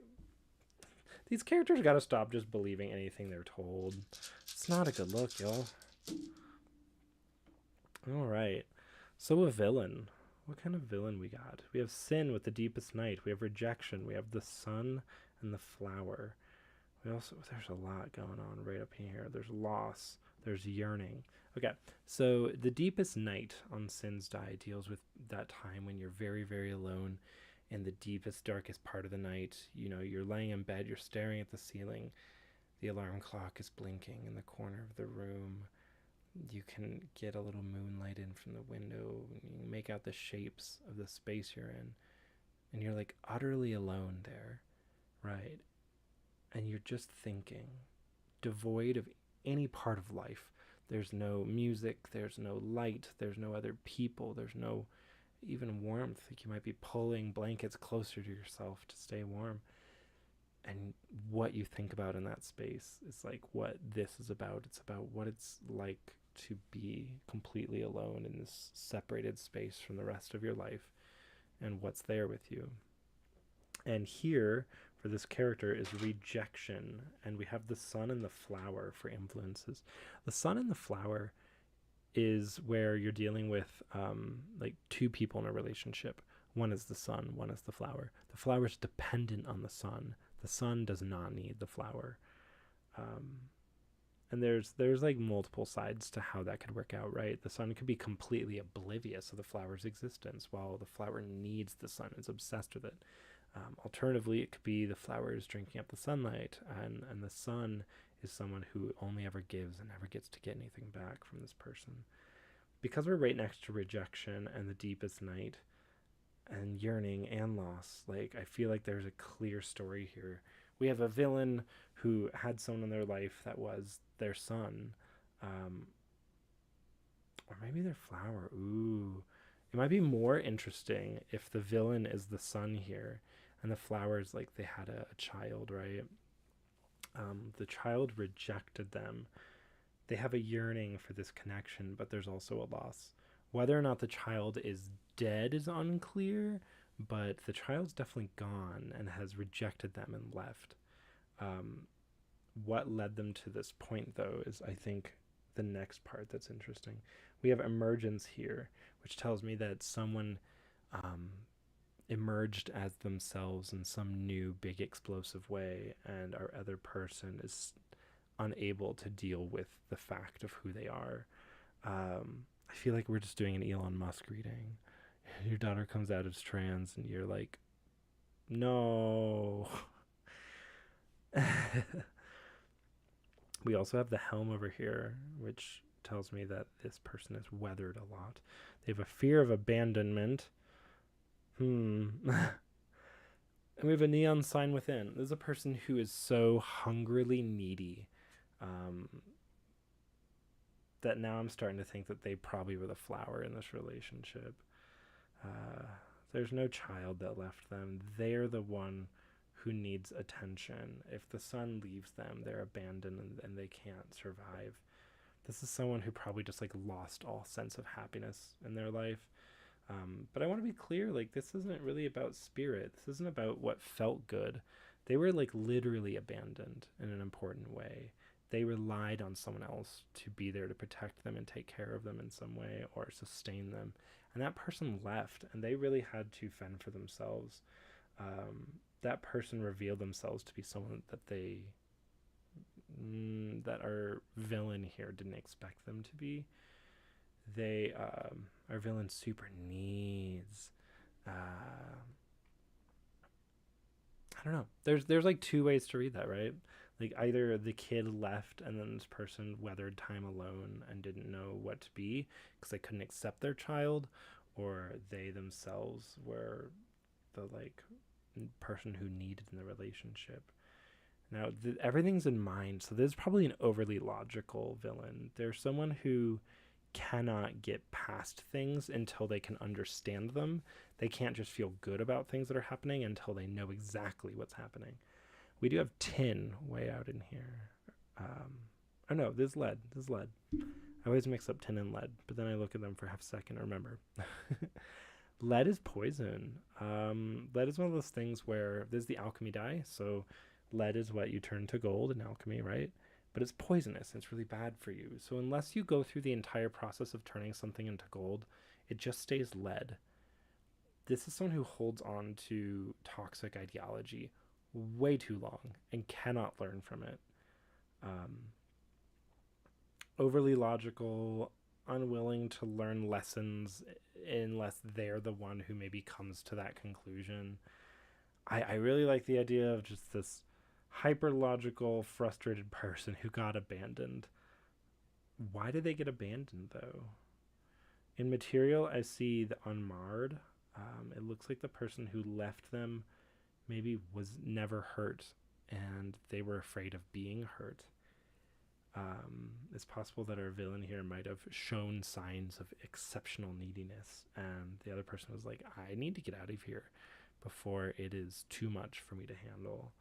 Speaker 1: these characters gotta stop just believing anything they're told. It's not a good look, y'all. All right, so a villain. What kind of villain we got? We have sin with the deepest night. We have rejection. We have the sun and the flower. There's a lot going on right up here. There's loss. There's yearning. Okay, so the deepest night on Sin's die deals with that time when you're very, very alone in the deepest, darkest part of the night. You're laying in bed. You're staring at the ceiling. The alarm clock is blinking in the corner of the room. You can get a little moonlight in from the window. You can make out the shapes of the space you're in. And you're like utterly alone there, right? And you're just thinking, devoid of any part of life. There's no music, there's no light, there's no other people, there's no even warmth. Like you might be pulling blankets closer to yourself to stay warm. And what you think about in that space is like what this is about. It's about what it's like to be completely alone in this separated space from the rest of your life and what's there with you. And here, for this character, is rejection. And we have the sun and the flower for influences. The sun and the flower is where you're dealing with like two people in a relationship. One is the sun, one is the flower. The flower is dependent on the sun. The sun does not need the flower. Um, and there's like multiple sides to how that could work out, right? The sun could be completely oblivious of the flower's existence while the flower needs the sun, is obsessed with it. Alternatively, it could be the flower is drinking up the sunlight, and the sun is someone who only ever gives and never gets to get anything back from this person. Because we're right next to rejection and the deepest night and yearning and loss, like I feel like there's a clear story here. We have a villain who had someone in their life that was their son, um, or maybe their flower. Ooh, it might be more interesting if the villain is the sun here, and the flowers like they had a child, right? The child rejected them. They have a yearning for this connection, but there's also a loss. Whether or not the child is dead is unclear, but the child's definitely gone and has rejected them and left. Um, what led them to this point, though, is I think the next part that's interesting. We have emergence here, which tells me that someone um, emerged as themselves in some new big explosive way, and our other person is unable to deal with the fact of who they are. I feel like we're just doing an Elon Musk reading. Your daughter comes out as trans, and you're like, no. We also have the helm over here, which tells me that this person has weathered a lot. They have a fear of abandonment. And we have a neon sign within. There's a person who is so hungrily needy um, that now I'm starting to think that they probably were the flower in this relationship. Uh, there's no child that left them. They're the one who needs attention. If the sun leaves them, they're abandoned and they can't survive. This is someone who probably just like lost all sense of happiness in their life. But I want to be clear, like this isn't really about spirit. This isn't about what felt good. They were like literally abandoned in an important way. They relied on someone else to be there to protect them and take care of them in some way or sustain them. And that person left, and they really had to fend for themselves. That person revealed themselves to be someone that that our villain here didn't expect them to be. Our villain super needs. I don't know. There's like two ways to read that, right? Like either the kid left and then this person weathered time alone and didn't know what to be because they couldn't accept their child, or they themselves were the like person who needed in the relationship. Now everything's in mind, so there's probably an overly logical villain. There's someone who cannot get past things until they can understand them. They can't just feel good about things that are happening until they know exactly what's happening. We do have tin way out in here. Oh no, this is lead. This is lead. I always mix up tin and lead, but then I look at them for half a second and remember. Lead is poison. Lead is one of those things where there's the alchemy die. So lead is what you turn to gold in alchemy, right? But it's poisonous. It's really bad for you. So unless you go through the entire process of turning something into gold, it just stays lead. This is someone who holds on to toxic ideology way too long and cannot learn from it. Um, Overly logical, unwilling to learn lessons unless they're the one who maybe comes to that conclusion. I really like the idea of just this hyper logical, frustrated person who got abandoned. Why did they get abandoned though? In material, I see the unmarred. It looks like the person who left them maybe was never hurt and they were afraid of being hurt. It's possible that our villain here might have shown signs of exceptional neediness, and the other person was like, I need to get out of here before it is too much for me to handle.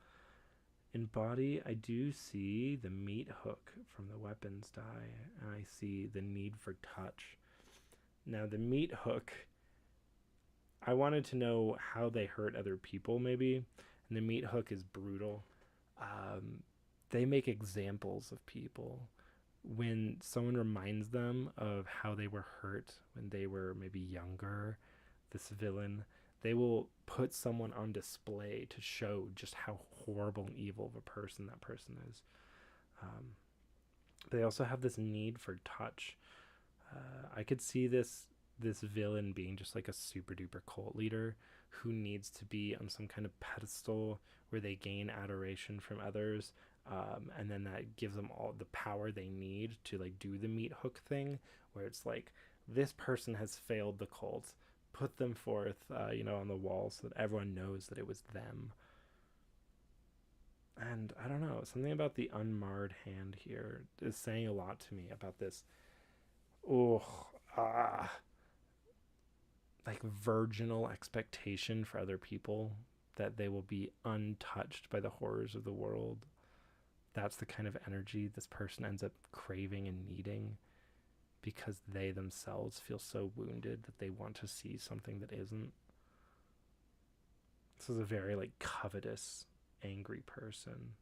Speaker 1: In body, I do see the meat hook from the weapons die, and I see the need for touch. Now, the meat hook, I wanted to know how they hurt other people, maybe, and the meat hook is brutal. Um, they make examples of people. When someone reminds them of how they were hurt when they were maybe younger, this villain, they will put someone on display to show just how horrible and evil of a person that person is. Um, they also have this need for touch. I could see this villain being just like a super duper cult leader who needs to be on some kind of pedestal where they gain adoration from others, and then that gives them all the power they need to like do the meat hook thing, where it's like this person has failed the cult, put them forth, on the wall so that everyone knows that it was them. And I don't know, something about the unmarred hand here is saying a lot to me about this. Oh, ah, like virginal expectation for other people that they will be untouched by the horrors of the world. That's the kind of energy this person ends up craving and needing because they themselves feel so wounded that they want to see something that isn't. This is a very like covetous, angry person.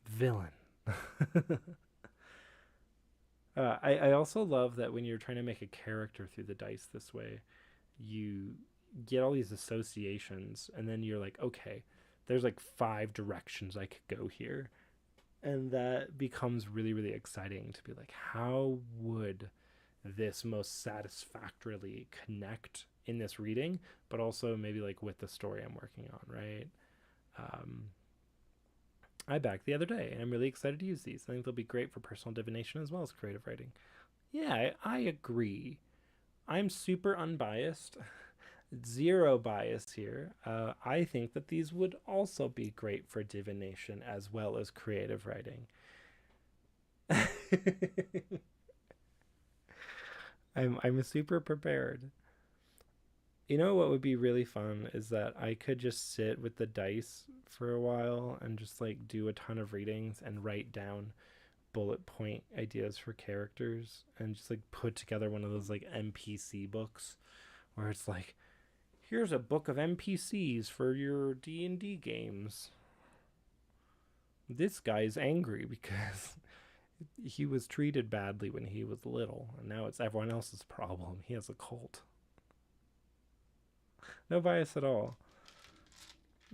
Speaker 1: Villain. I also love that when you're trying to make a character through the dice this way, you get all these associations, and then you're like, okay, there's like 5 directions I could go here. And that becomes really, really exciting to be like, how would this most satisfactorily connect in this reading, but also maybe like with the story I'm working on, right? Um, I backed the other day, and I'm really excited to use these. I think they'll be great for personal divination as well as creative writing. Yeah, I agree. I'm super unbiased, zero bias here. I think that these would also be great for divination as well as creative writing. I'm super prepared. You know what would be really fun is that I could just sit with the dice for a while and just like do a ton of readings and write down bullet point ideas for characters and just like put together one of those like NPC books where it's like, here's a book of NPCs for your D&D games. This guy's angry because he was treated badly when he was little, and now it's everyone else's problem. He has a cult. No bias at all.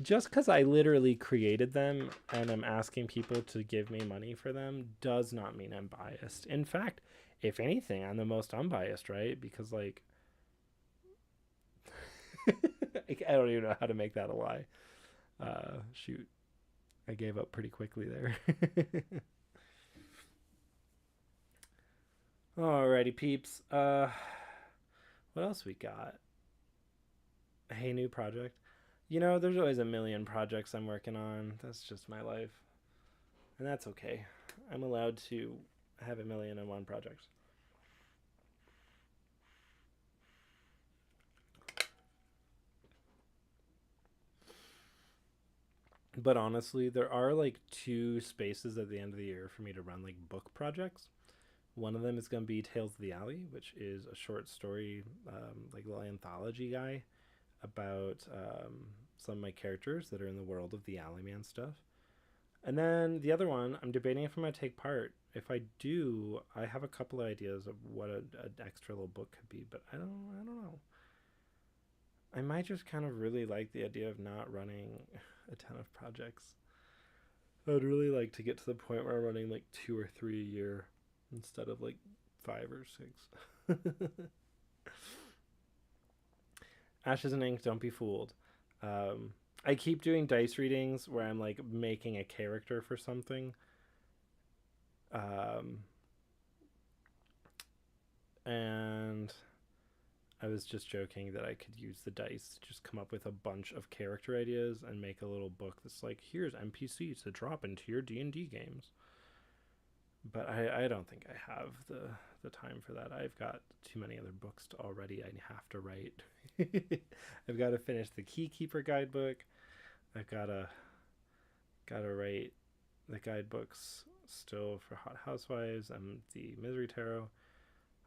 Speaker 1: Just because I literally created them and I'm asking people to give me money for them does not mean I'm biased. In fact, if anything, I'm the most unbiased, right? Because, like, I don't even know how to make that a lie. Shoot. I gave up pretty quickly there. Alrighty, peeps. What else we got? Hey, new project. There's always a million projects I'm working on. That's just my life. And that's okay. I'm allowed to have 1,000,001 projects. But honestly, there are like 2 spaces at the end of the year for me to run like book projects. One of them is going to be Tales of the Alley, which is a short story, like little anthology guy about some of my characters that are in the world of the Alleyman stuff. And then the other one, I'm debating if I'm going to take part. If I do, I have a couple of ideas of what an extra little book could be, but I don't know. I might just kind of really like the idea of not running a ton of projects. I would really like to get to the point where I'm running like 2 or 3 a year instead of like 5 or 6. Ashes and ink, don't be fooled. I keep doing dice readings where I'm like making a character for something, Um, and I was just joking that I could use the dice to just come up with a bunch of character ideas and make a little book that's like, here's NPCs to drop into your D&D games. But I don't think I have the time for that. I've got too many other books to already I have to write. I've got to finish the Keykeeper guidebook. I've gotta write the guidebooks still for Hot Housewives and the Misery Tarot.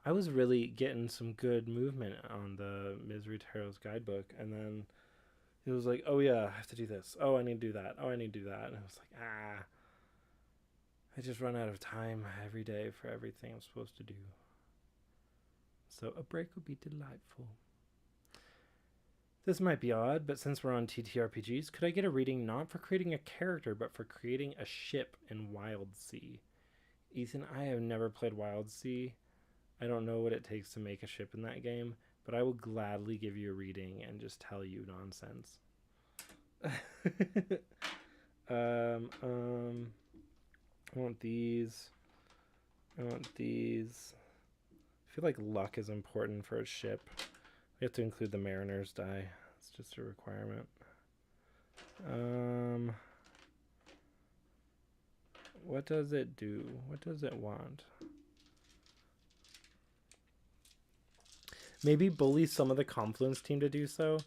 Speaker 1: I was really getting some good movement on the Misery Tarot's guidebook, and then it was like, oh yeah, I have to do this. Oh, I need to do that. Oh, I need to do that. And I was like, I just run out of time every day for everything I'm supposed to do. So a break would be delightful. This might be odd, but since we're on TTRPGs, could I get a reading not for creating a character, but for creating a ship in Wild Sea? Ethan, I have never played Wild Sea. I don't know what it takes to make a ship in that game, but I will gladly give you a reading and just tell you nonsense. I want these. I want these. I feel like luck is important for a ship. We have to include the Mariner's die. It's just a requirement. What does it do? What does it want? Maybe bully some of the Confluence team to do so.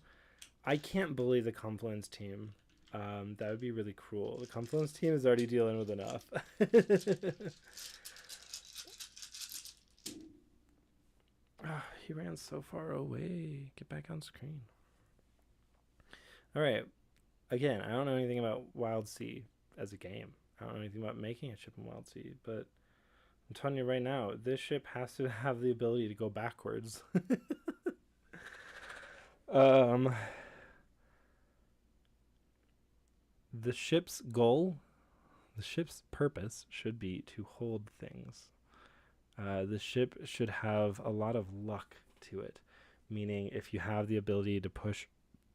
Speaker 1: I can't bully the Confluence team. That would be really cruel. The Confluence team is already dealing with enough. He ran so far away. Get back on screen. All right. Again, I don't know anything about Wild Sea as a game. I don't know anything about making a ship in Wild Sea, but I'm telling you right now, this ship has to have the ability to go backwards. The ship's goal, the ship's purpose should be to hold things. The ship should have a lot of luck to it, meaning if you have the ability to push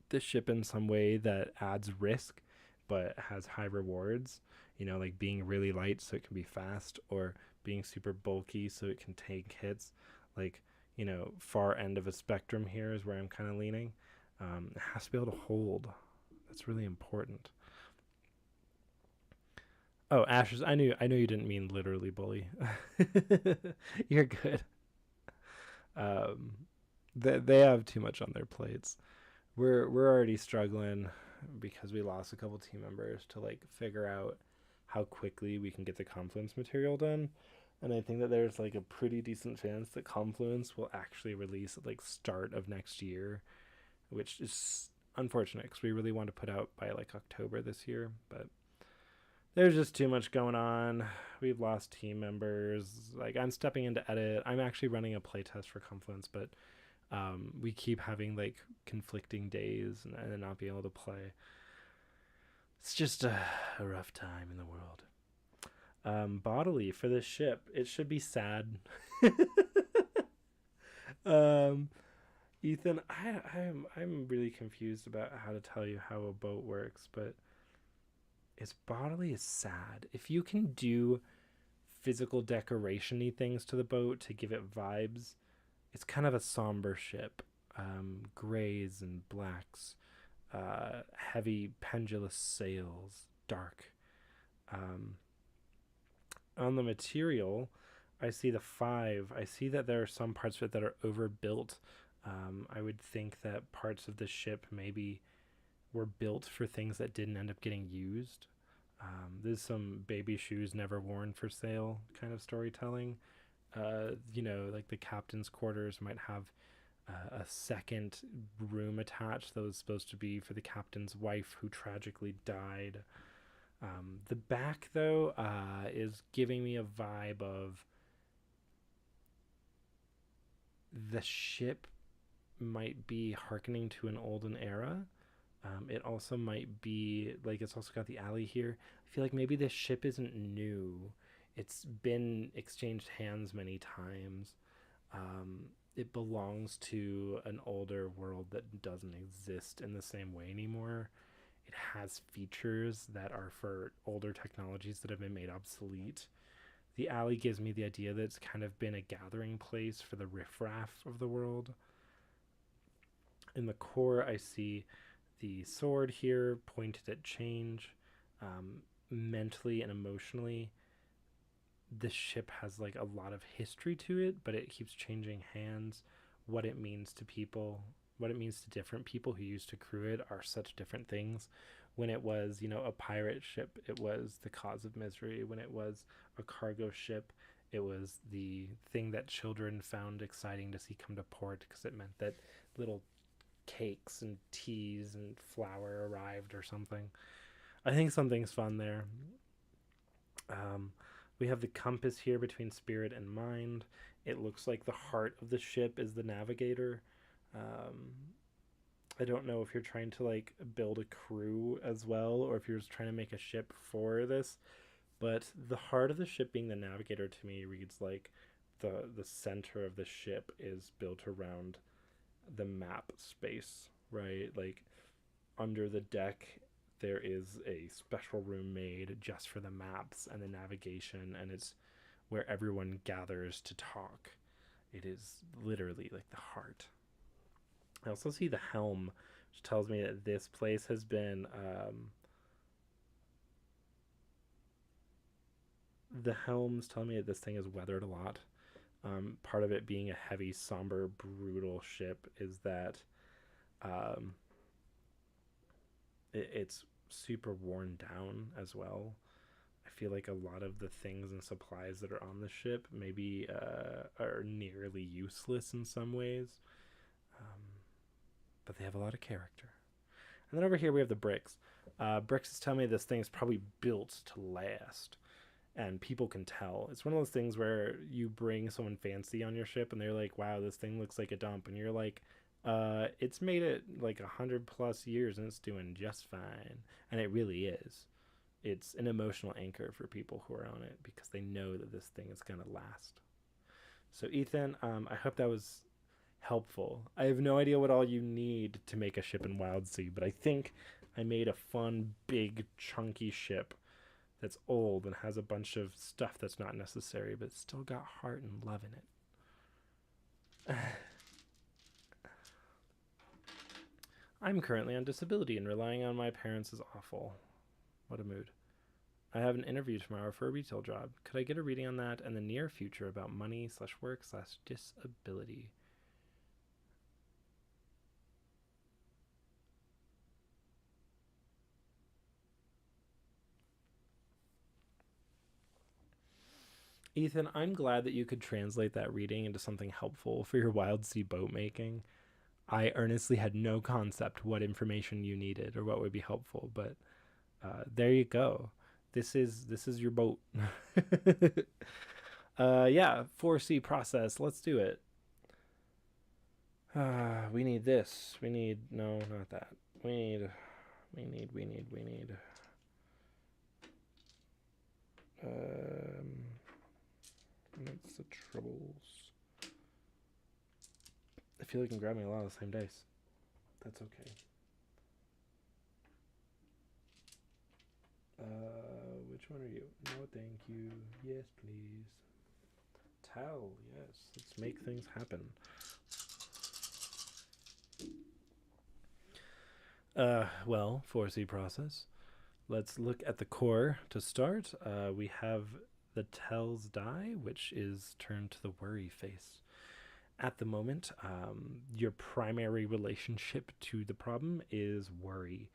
Speaker 1: the ship in some way that adds risk but has high rewards, like being really light so it can be fast, or being super bulky so it can take hits, like, far end of a spectrum here is where I'm kind of leaning. It has to be able to hold. That's really important. Oh, Ashes, I knew you didn't mean literally bully. You're good. Um, they have too much on their plates. We're already struggling because we lost a couple team members to figure out how quickly we can get the Confluence material done. And I think that there's a pretty decent chance that Confluence will actually release at start of next year, which is unfortunate because we really want to put out by October this year, but there's just too much going on. We've lost team members. I'm stepping into edit. I'm actually running a playtest for Confluence, but we keep having conflicting days and not being able to play. It's just a rough time in the world. Bodily for this ship, it should be sad. Ethan, I'm really confused about how to tell you how a boat works, but its bodily is sad. If you can do physical decoration-y things to the boat to give it vibes, it's kind of a somber ship. Grays and blacks, heavy pendulous sails, dark. On the material, I see the 5. I see that there are some parts of it that are overbuilt. I would think that parts of the ship maybe were built for things that didn't end up getting used. There's some baby shoes never worn for sale kind of storytelling. The captain's quarters might have a second room attached that was supposed to be for the captain's wife who tragically died. The back, though, is giving me a vibe of the ship might be hearkening to an olden era. It also might be it's also got the alley here. I feel like maybe this ship isn't new. It's been exchanged hands many times. It belongs to an older world that doesn't exist in the same way anymore. It has features that are for older technologies that have been made obsolete. The alley gives me the idea that it's kind of been a gathering place for the riffraff of the world. In the core, I see the sword here pointed at change. Um, Mentally and emotionally, this ship has like a lot of history to it, but it keeps changing hands. What it means to people, what it means to different people who used to crew it are such different things. When it was, a pirate ship, it was the cause of misery. When it was a cargo ship, it was the thing that children found exciting to see come to port because it meant that little cakes and teas and flour arrived or something. I think something's fun there. Um, we have the compass here between spirit and mind. It looks like the heart of the ship is the navigator. Um, I don't know if you're trying to like build a crew as well, or if you're just trying to make a ship for this. But the heart of the ship being the navigator to me reads like the center of the ship is built around the map space, right? Like under the deck there is a special room made just for the maps and the navigation, and it's where everyone gathers to talk. It is literally like the heart. I also see the helm, which tells me that this place has been. The helms tell me that this thing is weathered a lot. Part of it being a heavy, somber, brutal ship is that um, it's super worn down as well. I feel like a lot of the things and supplies that are on the ship maybe are nearly useless in some ways, um, but they have a lot of character. And then over here we have the bricks. Bricks is telling me this thing is probably built to last, and people can tell. It's one of those things where you bring someone fancy on your ship, and they're like, "Wow, this thing looks like a dump," and you're like, it's made it like 100 plus years and it's doing just fine," and it really is. It's an emotional anchor for people who are on it because they know that this thing is gonna last. So Ethan, I hope that was helpful. I have no idea what all you need to make a ship in Wild Sea, but I think I made a fun, big, chunky ship that's old and has a bunch of stuff that's not necessary, but still got heart and love in it. I'm currently on disability and relying on my parents is awful. What a mood. I have an interview tomorrow for a retail job. Could I get a reading on that and the near future about money slash work slash disability? Ethan, I'm glad that you could translate that reading into something helpful for your wild sea boat making. I earnestly had no concept what information you needed or what would be helpful, but there you go. This is your boat. Yeah, 4C process. Let's do it. We need this. We need no, not that. We need. We need. Um, that's the troubles. I feel like I'm grabbing a lot of the same dice. That's okay. Which one are you? No, thank you. Yes, please. Tell, yes. Let's make things happen. Well, 4C process. Let's look at the core to start. We have the tells die, which is turned to the worry face. At the moment, your primary relationship to the problem is worry,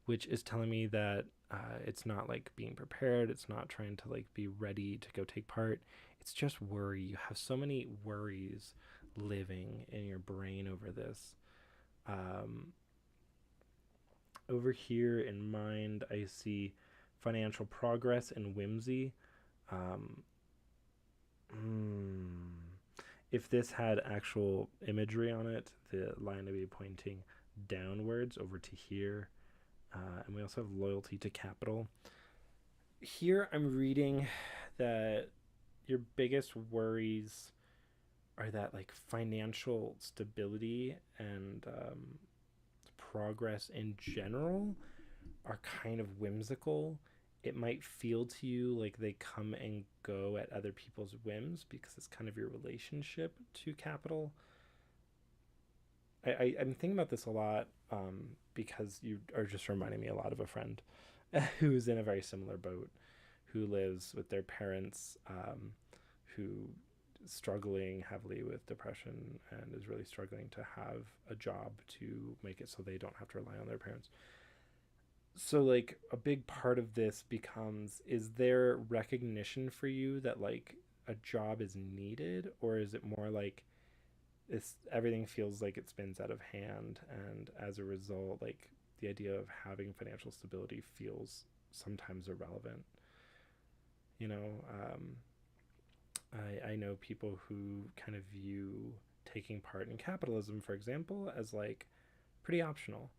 Speaker 1: which is telling me that it's not like being prepared. It's not trying to like be ready to go take part. It's just worry. You have so many worries living in your brain over this. Um, Over here in mind, I see financial progress and whimsy. Um, hmm. If this had actual imagery on it, the line would be pointing downwards over to here. And we also have loyalty to capital. Here I'm reading that your biggest worries are that like financial stability and progress in general are kind of whimsical it might feel to you like they come and go at other people's whims because it's kind of your relationship to capital. I'm thinking about this a lot, because you are just reminding me a lot of a friend who's in a very similar boat, who lives with their parents, who is struggling heavily with depression and is really struggling to have a job to make it so they don't have to rely on their parents. So like a big part of this becomes, is there recognition for you that like a job is needed, or is it more like it's everything feels like it spins out of hand, and as a result like the idea of having financial stability feels sometimes irrelevant, you know? I know people who kind of view taking part in capitalism, for example, as like pretty optional.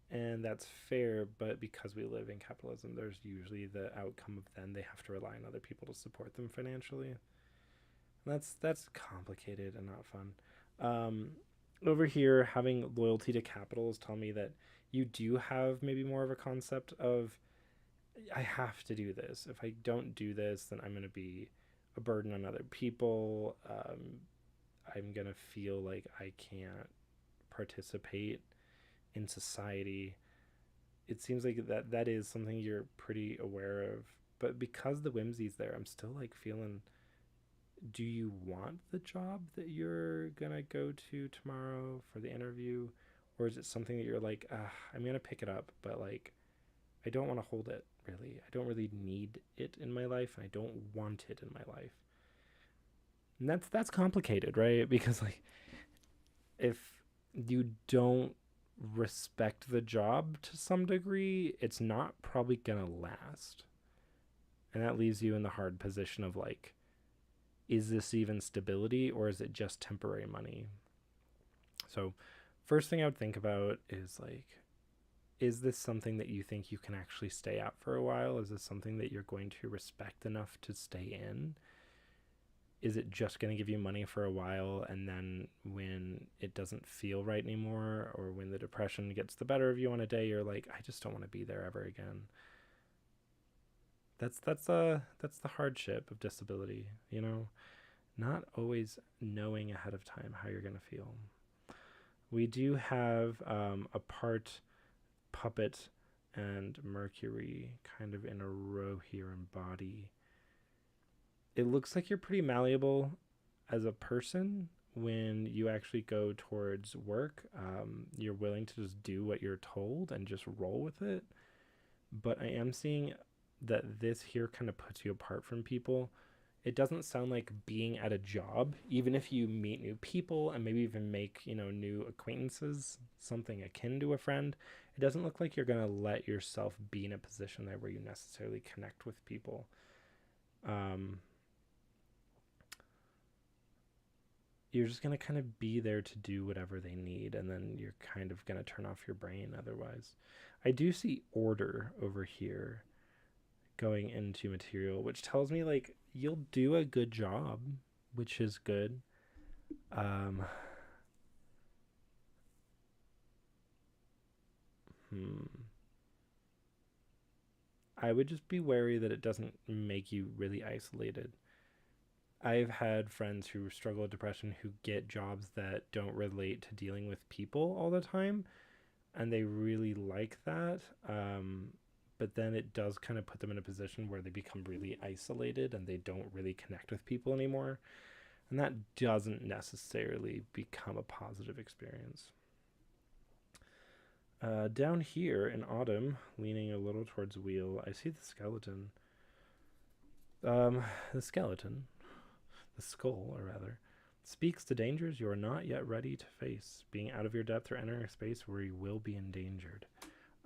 Speaker 1: And that's fair, but because we live in capitalism, there's usually the outcome of then they have to rely on other people to support them financially. And that's complicated and not fun. Um, Over here, having loyalty to capital is telling me that you do have maybe more of a concept of, I have to do this. If I don't do this, then I'm going to be a burden on other people. I'm going to feel like I can't participate in society. It seems like that is something you're pretty aware of. But because the whimsy's there, I'm still like feeling, do you want the job that you're gonna go to tomorrow for the interview? Or is it something that you're like, I'm gonna pick it up, but like I don't want to hold it really. I don't really need it in my life, and I don't want it in my life. And that's complicated, right? Because like if you don't respect the job to some degree, it's not probably gonna last. And that leaves you in the hard position of like, is this even stability, or is it just temporary money? So, first thing I would think about is like, is this something that you think you can actually stay at for a while? Is this something that you're going to respect enough to stay in? Is it just going to give you money for a while, and then when it doesn't feel right anymore, or when the depression gets the better of you on a day, you're like, I just don't want to be there ever again? That's the hardship of disability, you know, not always knowing ahead of time how you're going to feel. We do have a part puppet and Mercury kind of in a row here in body. It looks like you're pretty malleable as a person when you actually go towards work. You're willing to just do what you're told and just roll with it. But I am seeing that this here kind of puts you apart from people. It doesn't sound like being at a job, even if you meet new people and maybe even make, new acquaintances, something akin to a friend. It doesn't look like you're going to let yourself be in a position there where you necessarily connect with people. Um, you're just going to kind of be there to do whatever they need, and then you're kind of going to turn off your brain otherwise. I do see order over here going into material, which tells me like you'll do a good job, which is good. Um, hmm. I would just be wary that it doesn't make you really isolated. I've had friends who struggle with depression who get jobs that don't relate to dealing with people all the time, and they really like that. But then it does kind of put them in a position where they become really isolated and they don't really connect with people anymore. And that doesn't necessarily become a positive experience. Down here in autumn, leaning a little towards wheel, I see the skeleton. The skeleton, the skull, or rather, speaks to dangers you are not yet ready to face, being out of your depth or entering a space where you will be endangered.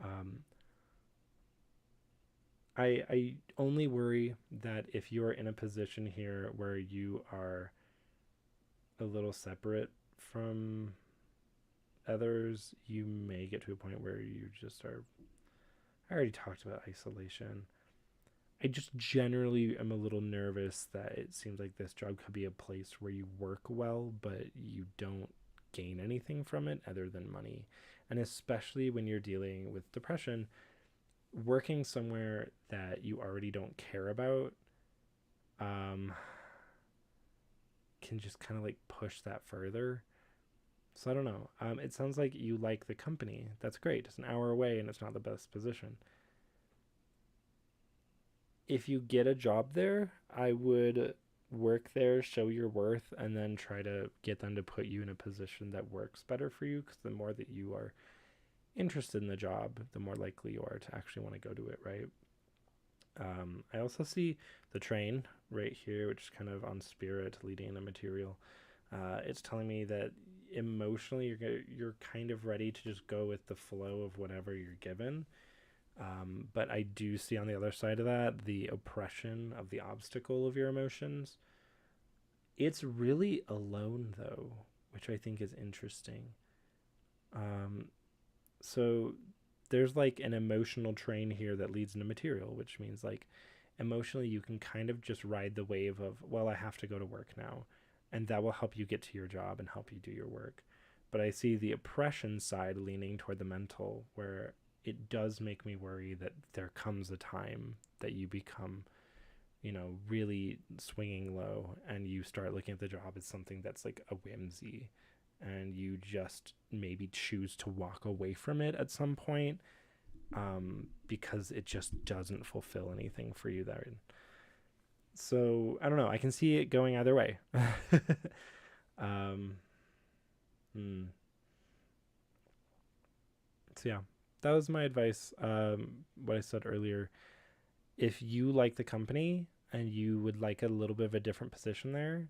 Speaker 1: Um, I only worry that if you are in a position here where you are a little separate from others, you may get to a point where you just are. I already talked about isolation. I just generally am a little nervous that it seems like this job could be a place where you work well, but you don't gain anything from it other than money. And especially when you're dealing with depression, working somewhere that you already don't care about um, can just kind of like push that further. So I don't know. It sounds like you like the company. That's great. It's an hour away and it's not the best position. If you get a job there, I would work there, show your worth, and then try to get them to put you in a position that works better for you. Because the more that you are interested in the job, the more likely you are to actually want to go to it, right? I also see the train right here, which is kind of on spirit, leading into material. It's telling me that emotionally you're kind of ready to just go with the flow of whatever you're given. But I do see on the other side of that the oppression of the obstacle of your emotions. It's really alone though, which I think is interesting. Um, so there's like an emotional train here that leads into material, which means like emotionally you can kind of just ride the wave of, well, I have to go to work now, and that will help you get to your job and help you do your work. But I see the oppression side leaning toward the mental, where it does make me worry that there comes a time that you become, really swinging low and you start looking at the job as something that's like a whimsy, and you just maybe choose to walk away from it at some point, because it just doesn't fulfill anything for you there. So I don't know. I can see it going either way. um, hmm. So yeah, that was my advice. What I said earlier. If you like the company and you would like a little bit of a different position there,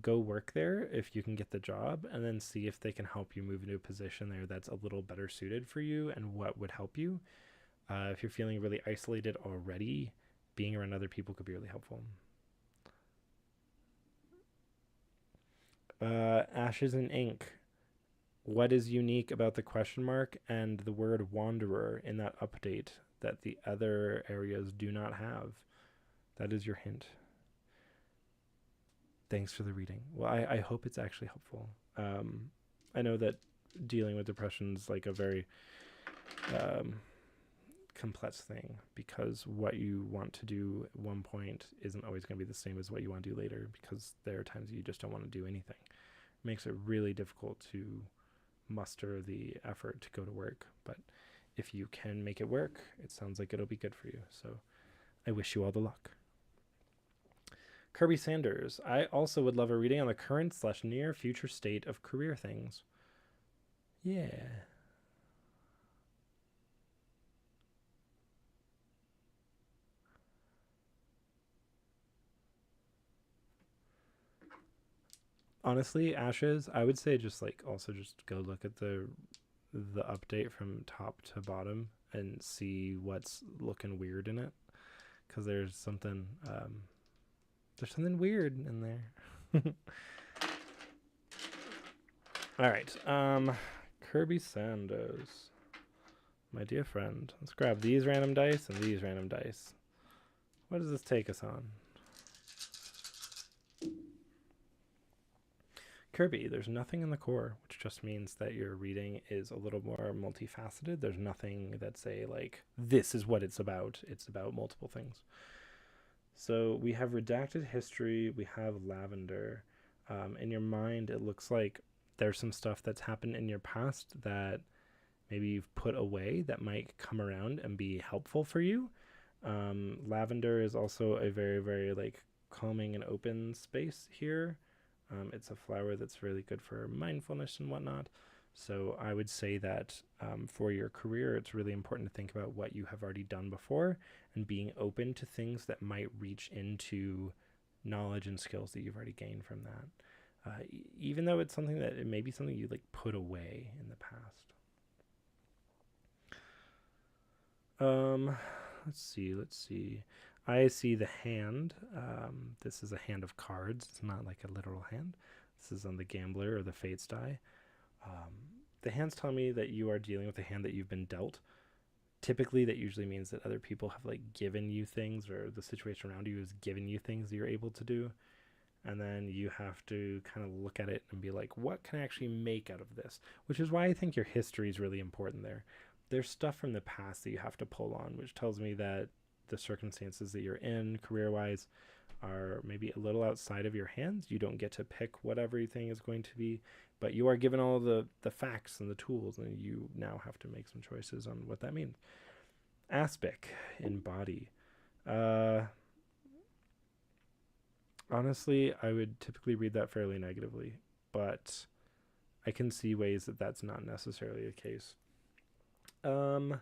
Speaker 1: go work there if you can get the job, and then see if they can help you move into a position there that's a little better suited for you and what would help you. If you're feeling really isolated already, being around other people could be really helpful. Ashes and ink. What is unique about the question mark and the word wanderer in that update that the other areas do not have? That is your hint. Thanks for the reading. Well, I hope it's actually helpful. I know that dealing with depression is like a very um, complex thing, because what you want to do at one point isn't always going to be the same as what you want to do later, because there are times you just don't want to do anything. It makes it really difficult to muster the effort to go to work. But if you can make it work, it sounds like it'll be good for you. So I wish you all the luck. Kirby Sanders. I also would love a reading on the current/near future state of career things. Yeah. Honestly, Ashes, I would say just like also just go look at the update from top to bottom and see what's looking weird in it, because there's something weird in there. All right. Kirby Sandos, my dear friend. Let's grab these random dice and these random dice. What does this take us on? Kirby, there's nothing in the core, which just means that your reading is a little more multifaceted. There's nothing that's like, this is what it's about. It's about multiple things. So we have redacted history, we have lavender. In your mind, it looks like there's some stuff that's happened in your past that maybe you've put away that might come around and be helpful for you. Lavender is also a very, very like calming and open space here. It's a flower that's really good for mindfulness and whatnot. So I would say that for your career, it's really important to think about what you have already done before and being open to things that might reach into knowledge and skills that you've already gained from that. Even though it's something that it may be something you like put away in the past. Let's see. I see the hand. This is a hand of cards. It's not like a literal hand. This is on the gambler or the fates die. The hands tell me that you are dealing with a hand that you've been dealt. Typically, that usually means that other people have like given you things, or the situation around you has given you things that you're able to do. And then you have to kind of look at it and be like, what can I actually make out of this? Which is why I think your history is really important there. there's stuff from the past that you have to pull on, which tells me that the circumstances that you're in career wise are maybe a little outside of your hands. You don't get to pick what everything is going to be, but you are given all the facts and the tools, and you now have to make some choices on what that means. Aspic in body. Uh, Honestly, I would typically read that fairly negatively, but I can see ways that that's not necessarily the case. Um,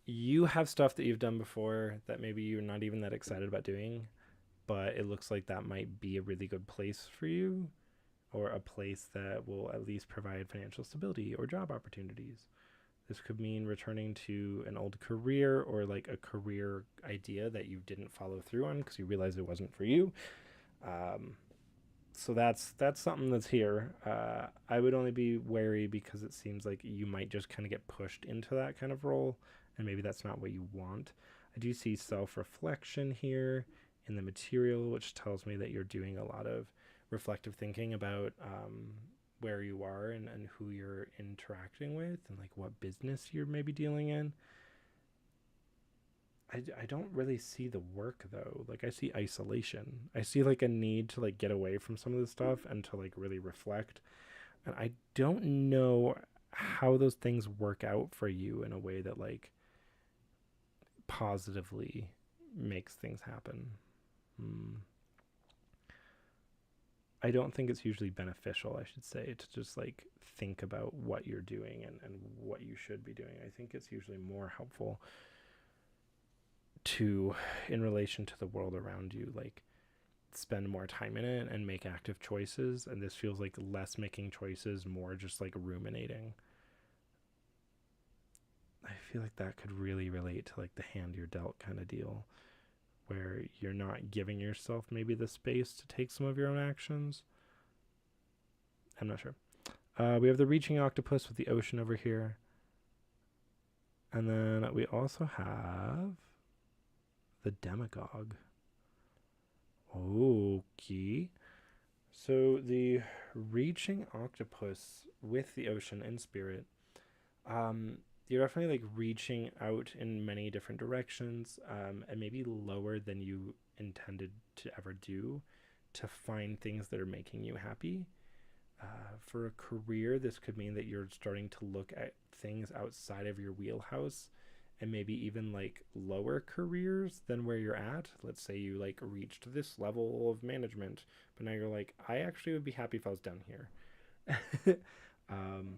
Speaker 1: you have stuff that you've done before that maybe you're not even that excited about doing, but it looks like that might be a really good place for you, or a place that will at least provide financial stability or job opportunities. This could mean returning to an old career, or like a career idea that you didn't follow through on because you realized it wasn't for you. Um, so that's something that's here. I would only be wary because it seems like you might just kind of get pushed into that kind of role, and maybe that's not what you want. I do see self-reflection here in the material, which tells me that you're doing a lot of reflective thinking about where you are, and who you're interacting with, and like what business you're maybe dealing in. I don't really see the work though. Like I see isolation. I see like a need to like get away from some of this stuff and to like really reflect. And I don't know how those things work out for you in a way that like positively makes things happen. Hmm. I don't think it's usually beneficial, I should say, to just like think about what you're doing, and what you should be doing. I think it's usually more helpful to, in relation to the world around you, like spend more time in it and make active choices. And this feels like less making choices, more just like ruminating. I feel like that could really relate to like the hand you're dealt kind of deal, where you're not giving yourself maybe the space to take some of your own actions. I'm not sure. We have the reaching octopus with the ocean over here. And then we also have the demagogue. Okay. So the reaching octopus with the ocean in spirit, you're definitely like reaching out in many different directions, and maybe lower than you intended to ever do, to find things that are making you happy. For a career, this could mean that you're starting to look at things outside of your wheelhouse, and maybe even like lower careers than where you're at. Let's say you like reached this level of management, but now you're like, I actually would be happy if I was down here. um,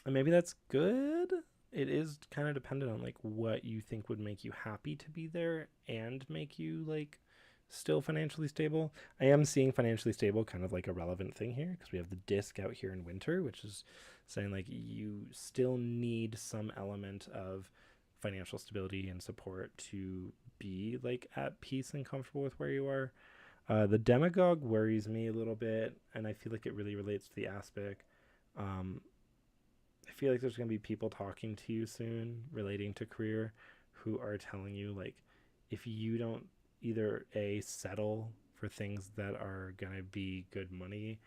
Speaker 1: and maybe that's good. It is kind of dependent on like what you think would make you happy to be there and make you like still financially stable. I am seeing financially stable kind of like a relevant thing here, because we have the disc out here in winter, which is saying like you still need some element of financial stability and support to be like at peace and comfortable with where you are. The demagogue worries me a little bit, and I feel like it really relates to the aspect. Um, I feel like there's going to be people talking to you soon relating to career, who are telling you like, if you don't either a settle for things that are going to be good money,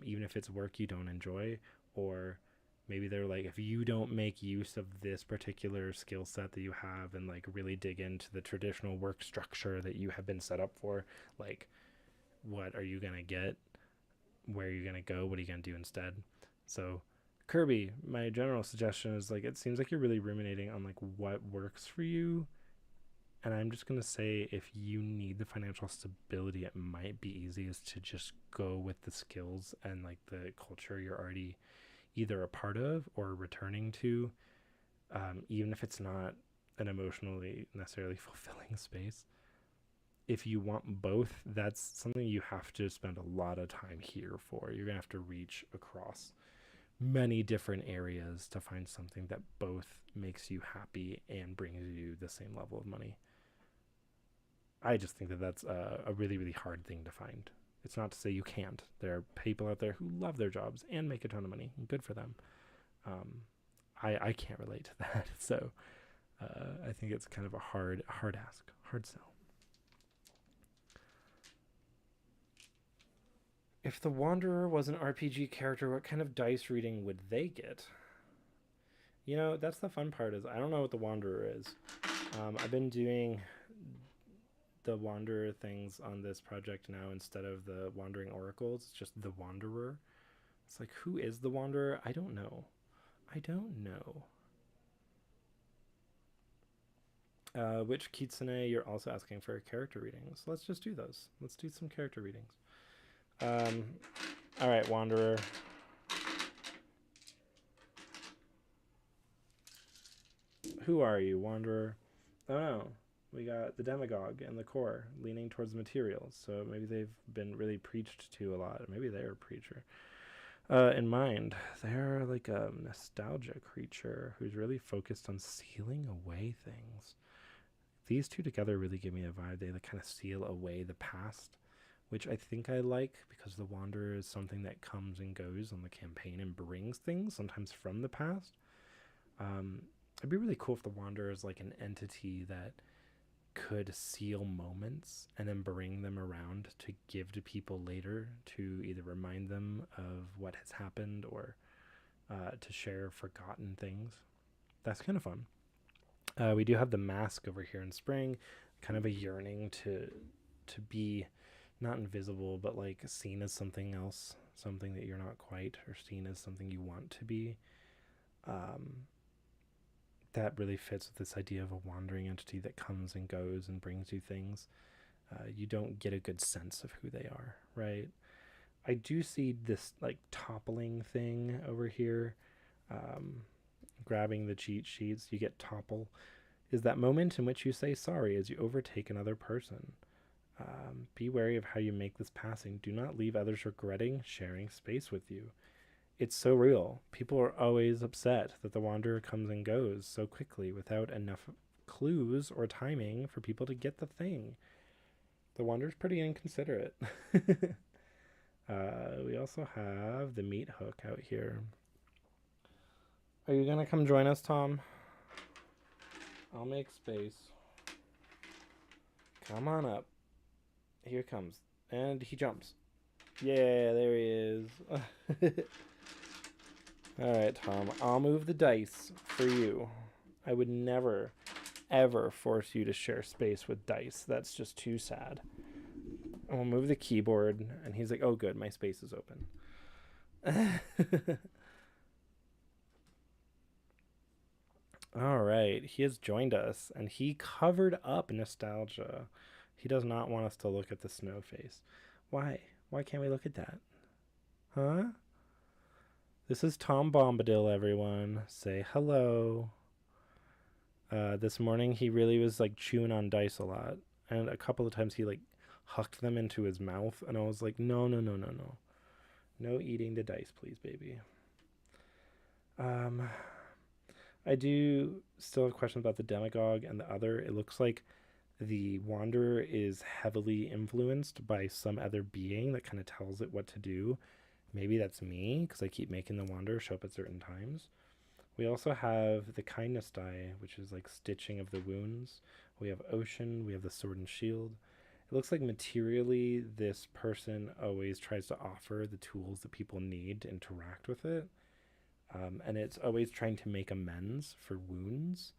Speaker 1: even if it's work you don't enjoy, or maybe they're like, if you don't make use of this particular skill set that you have and like really dig into the traditional work structure that you have been set up for, like what are you going to get? Where are you going to go? What are you going to do instead? So Kirby, my general suggestion is like, it seems like you're really ruminating on like what works for you. And I'm just going to say, if you need the financial stability, it might be easiest to just go with the skills and like the culture you're already either a part of or returning to, even if it's not an emotionally necessarily fulfilling space. If you want both, that's something you have to spend a lot of time here for. You're going to have to reach across many different areas to find something that both makes you happy and brings you the same level of money. I just think that that's a really, really hard thing to find. It's not to say you can't. There are people out there who love their jobs and make a ton of money. Good for them. I can't relate to that. So I think it's kind of a hard ask, hard sell. If the Wanderer was an RPG character, what kind of dice reading would they get? You know, that's the fun part is I don't know what the Wanderer is. I've been doing the Wanderer things on this project now instead of the Wandering Oracles. It's just the Wanderer. It's like, who is the Wanderer? I don't know. I don't know. Which Kitsune you're also asking for character readings. Let's just do those. Let's do some character readings. All right, Wanderer. Who are you, Wanderer? Oh no, we got the demagogue and the core leaning towards the materials. So maybe they've been really preached to a lot. Maybe they're a preacher. In mind, they're like a nostalgia creature who's really focused on sealing away things. These two together really give me a vibe. They like kind of seal away the past, which I think I like because the Wanderer is something that comes and goes on the campaign and brings things sometimes from the past. It'd be really cool if the Wanderer is like an entity that could seal moments and then bring them around to give to people later to either remind them of what has happened or to share forgotten things. That's kind of fun. We do have the mask over here in spring, kind of a yearning to be not invisible, but like seen as something else, something that you're not quite, or seen as something you want to be. Um, that really fits with this idea of a wandering entity that comes and goes and brings you things. You don't get a good sense of who they are, right? I do see this like toppling thing over here. Um, Grabbing the cheat sheets, you get topple. Is that moment in which you say sorry as you overtake another person. Be wary of how you make this passing. Do not leave others regretting sharing space with you. It's so real. People are always upset that the Wanderer comes and goes so quickly without enough clues or timing for people to get the thing. The Wanderer's pretty inconsiderate. We also have the meat hook out here. Are you gonna come join us, Tom? I'll make space. Come on up. Here comes. And he jumps. Yeah, there he is. Alright, Tom. I'll move the dice for you. I would never, ever force you to share space with dice. That's just too sad. And we'll move the keyboard. And he's like, oh, good. My space is open. All right. He has joined us. And he covered up nostalgia. He does not want us to look at the snow face. Why? Why can't we look at that? Huh? This is Tom Bombadil, everyone. Say hello. This morning he really was like chewing on dice a lot. And a couple of times he like hucked them into his mouth. And I was like, no, no, no, no, no. No eating the dice, please, baby. I do still have questions about the demagogue and the other. It looks like the wanderer is heavily influenced by some other being that kind of tells it what to do. Maybe that's me because I keep making the wanderer show up at certain times. We also have the kindness die, which is like stitching of the wounds. We have ocean. We have the sword and shield. It looks like materially this person always tries to offer the tools that people need to interact with it. And it's always trying to make amends for wounds.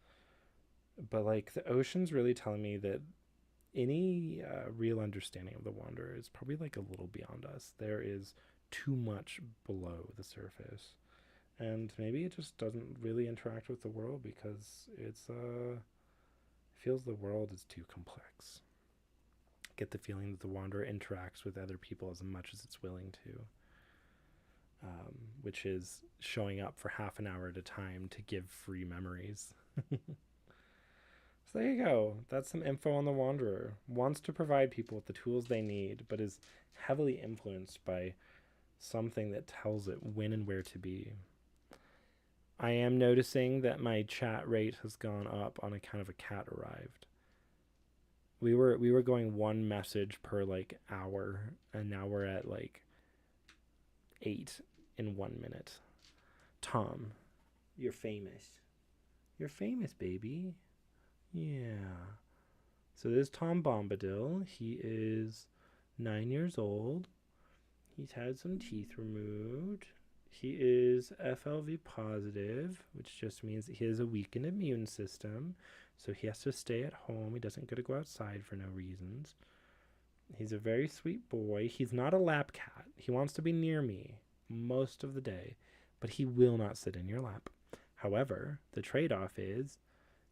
Speaker 1: But like the ocean's really telling me that any real understanding of the wanderer is probably like a little beyond us. There is too much below the surface, and maybe it just doesn't really interact with the world because it's feels the world is too complex. Get the feeling that the wanderer interacts with other people as much as it's willing to, which is showing up for half an hour at a time to give free memories. So there you go. That's some info on the Wanderer. Wants to provide people with the tools they need, but is heavily influenced by something that tells it when and where to be. I am noticing that my chat rate has gone up on account of a cat arrived. We were going one message per like hour, and now we're at like 8 in 1 minute. Tom, you're famous. You're famous, baby. Yeah. So this is Tom Bombadil. He is 9 years old. He's had some teeth removed. He is FLV positive, which just means he has a weakened immune system. So he has to stay at home. He doesn't get to go outside for no reasons. He's a very sweet boy. He's not a lap cat. He wants to be near me most of the day, but he will not sit in your lap. However, the trade off is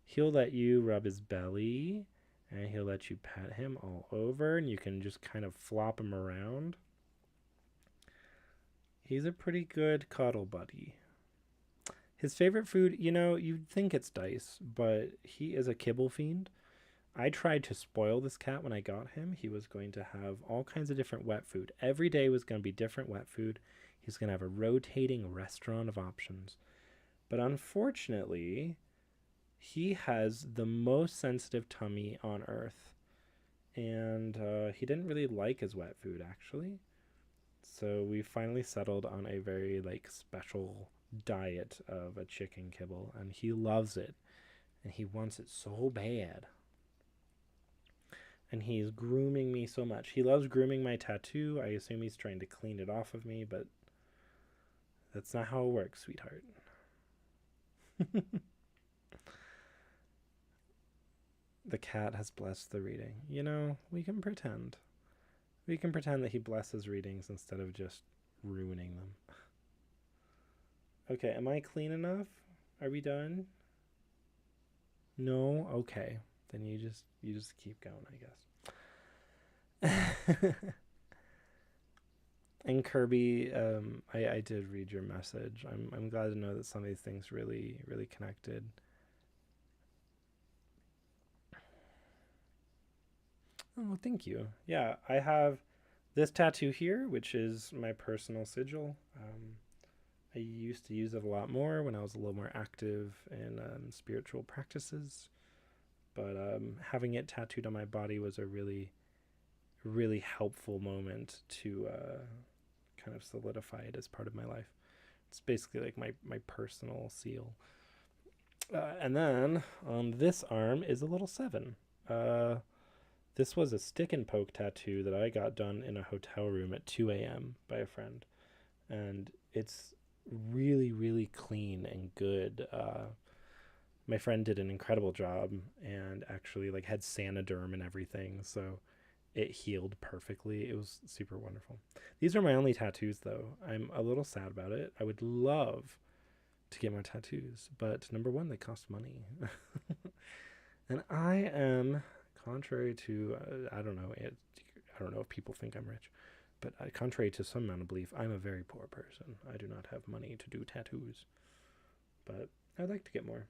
Speaker 1: he'll let you rub his belly and he'll let you pet him all over, and you can just kind of flop him around. He's a pretty good cuddle buddy. His favorite food, you'd think it's dice, but he is a kibble fiend. I tried to spoil this cat when I got him. He was going to have all kinds of different wet food. Every day was going to be different wet food. He's going to have a rotating restaurant of options. But unfortunately, he has the most sensitive tummy on earth. And he didn't really like his wet food, actually. So we finally settled on a very special diet of a chicken kibble, and he loves it. And he wants it so bad. And he's grooming me so much. He loves grooming my tattoo. I assume he's trying to clean it off of me, but that's not how it works, sweetheart. The cat has blessed the reading. We can pretend. We can pretend that he blesses readings instead of just ruining them. Okay, am I clean enough? Are we done? No? Okay. Then you just keep going, I guess. And Kirby, I did read your message. I'm glad to know that some of these things really, really connected. Oh, thank you. Yeah, I have this tattoo here, which is my personal sigil. I used to use it a lot more when I was a little more active in spiritual practices. But having it tattooed on my body was a really, really helpful moment to kind of solidify it as part of my life. It's basically like my personal seal. And then on this arm is a little 7. This was a stick and poke tattoo that I got done in a hotel room at 2 a.m. by a friend. And it's really, really clean and good. My friend did an incredible job and actually had Sanoderm and everything. So it healed perfectly. It was super wonderful. These are my only tattoos, though. I'm a little sad about it. I would love to get more tattoos, but number one, they cost money. And I am, contrary to, I don't know if people think I'm rich, but contrary to some amount of belief, I'm a very poor person. I do not have money to do tattoos, but I'd like to get more.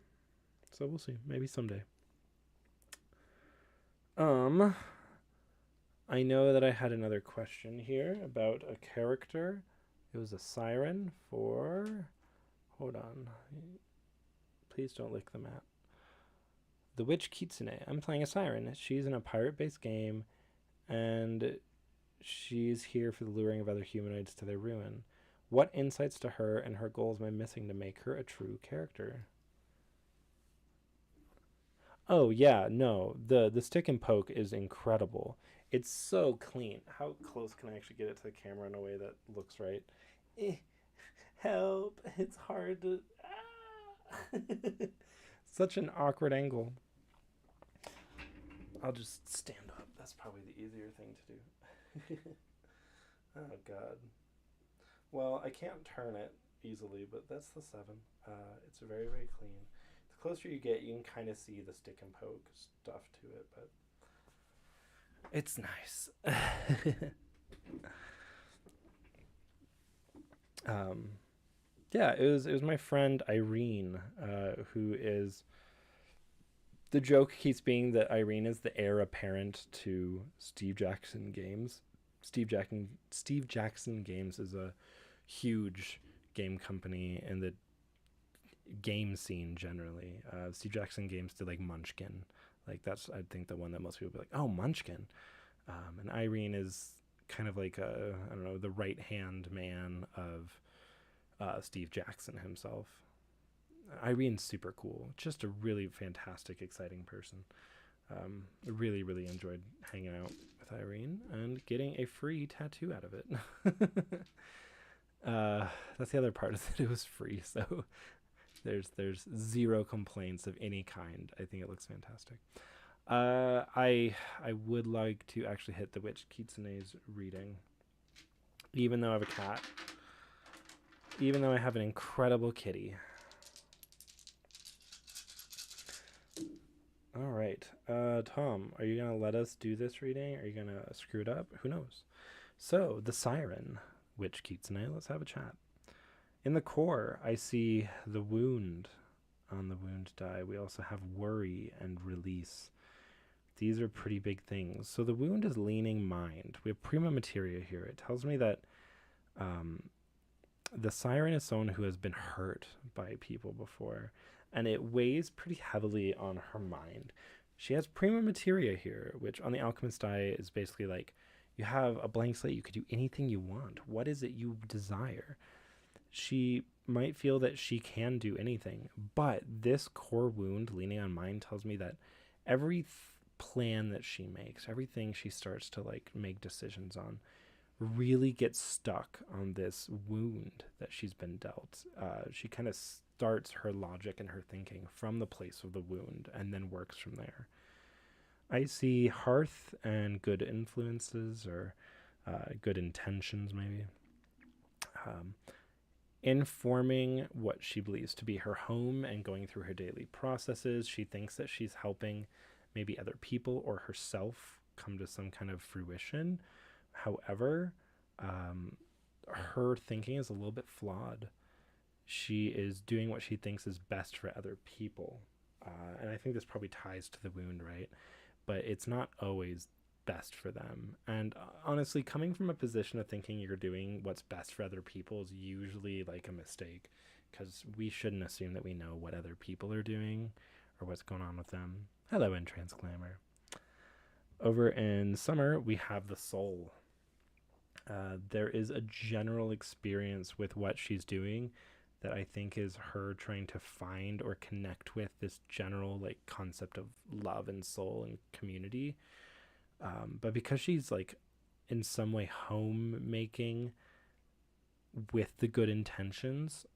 Speaker 1: So we'll see. Maybe someday. I know that I had another question here about a character. It was a siren for... Hold on. Please don't lick the map. The Witch Kitsune. I'm playing a siren. She's in a pirate-based game, and she's here for the luring of other humanoids to their ruin. What insights to her and her goals am I missing to make her a true character? Oh, yeah, no. The stick and poke is incredible. It's so clean. How close can I actually get it to the camera in a way that looks right? Help. It's hard to... Such an awkward angle. I'll just stand up. That's probably the easier thing to do. Oh, God. Well, I can't turn it easily, but that's the 7. It's very, very clean. The closer you get, you can kind of see the stick and poke stuff to it, but it's nice. Yeah, it was my friend Irene, who is... The joke keeps being that Irene is the heir apparent to Steve Jackson Games. Steve Jackson Games is a huge game company in the game scene generally. Steve Jackson Games did Munchkin. That's, I think, the one that most people be like, oh, Munchkin. And Irene is kind of the right hand man of Steve Jackson himself. Irene's super cool. Just a really fantastic, exciting person. Really, really enjoyed hanging out with Irene and getting a free tattoo out of it. Uh, that's the other part, is that it was free, so there's zero complaints of any kind. I think it looks fantastic. I would like to actually hit the Witch Kitsune's reading, even though I have a cat, even though I have an incredible kitty. All right, Tom, are you gonna let us do this reading? Are you gonna screw it up? Who knows? So the Siren, Witch Kitsune. Let's have a chat. In the core, I see the wound on the wound die. We also have worry and release. These are pretty big things. So the wound is leaning mind. We have prima materia here. It tells me that the siren is someone who has been hurt by people before, and it weighs pretty heavily on her mind. She has prima materia here, which on the alchemist die is basically like you have a blank slate. You could do anything you want. What is it you desire? She might feel that she can do anything, but this core wound leaning on mind tells me that every plan that she makes, everything she starts to like make decisions on, really gets stuck on this wound that she's been dealt. She kind of starts her logic and her thinking from the place of the wound and then works from there. I see hearth and good influences, or good intentions maybe. Informing what she believes to be her home and going through her daily processes. She thinks that she's helping maybe other people or herself come to some kind of fruition. However, her thinking is a little bit flawed. She is doing what she thinks is best for other people. And I think this probably ties to the wound, right? But it's not always best for them. And honestly, coming from a position of thinking you're doing what's best for other people is usually like a mistake, because we shouldn't assume that we know what other people are doing or what's going on with them. Hello, Entrance Glamour. Over in Summer, we have the soul. There is a general experience with what she's doing that I think is her trying to find or connect with this general like concept of love and soul and community. But because she's like in some way homemaking with the good intentions,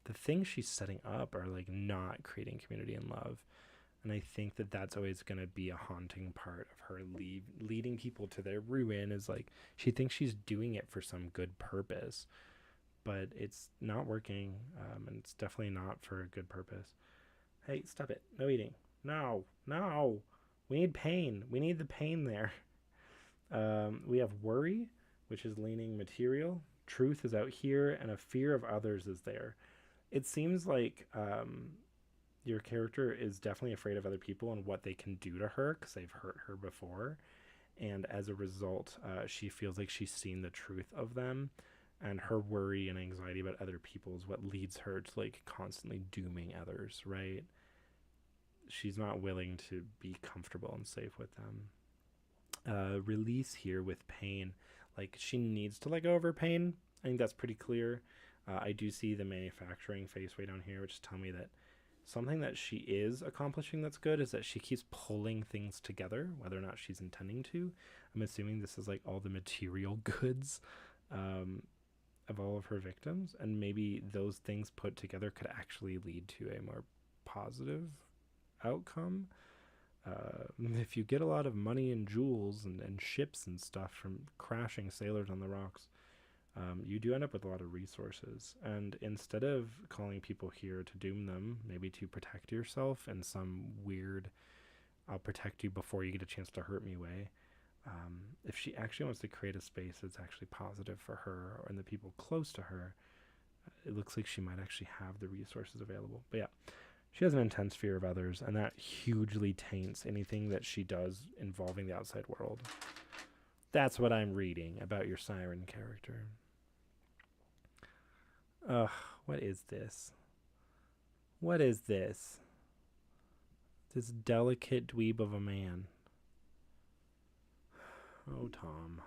Speaker 1: the things she's setting up are like not creating community and love. And I think that that's always going to be a haunting part of her leading people to their ruin, is like she thinks she's doing it for some good purpose, but it's not working. And it's definitely not for a good purpose. Hey, stop it. No eating. No. We need pain. We need the pain there. We have worry, which is leaning material. Truth is out here, and a fear of others is there. It seems like your character is definitely afraid of other people and what they can do to her because they've hurt her before. And as a result, she feels like she's seen the truth of them. And her worry and anxiety about other people is what leads her to like constantly dooming others, right? She's not willing to be comfortable and safe with them. Release here with pain. Like she needs to let go of her pain. I think that's pretty clear. I do see the manufacturing face way down here, which is telling me that something that she is accomplishing that's good is that she keeps pulling things together, whether or not she's intending to. I'm assuming this is like all the material goods of all of her victims, and maybe those things put together could actually lead to a more positive outcome. If you get a lot of money and jewels and ships and stuff from crashing sailors on the rocks, you do end up with a lot of resources. And instead of calling people here to doom them, maybe to protect yourself in some weird I'll protect you before you get a chance to hurt me way, if she actually wants to create a space that's actually positive for her and the people close to her, it looks like she might actually have the resources available. But yeah, she has an intense fear of others, and that hugely taints anything that she does involving the outside world. That's what I'm reading about your siren character. Ugh, what is this? What is this? This delicate dweeb of a man. Oh, Tom.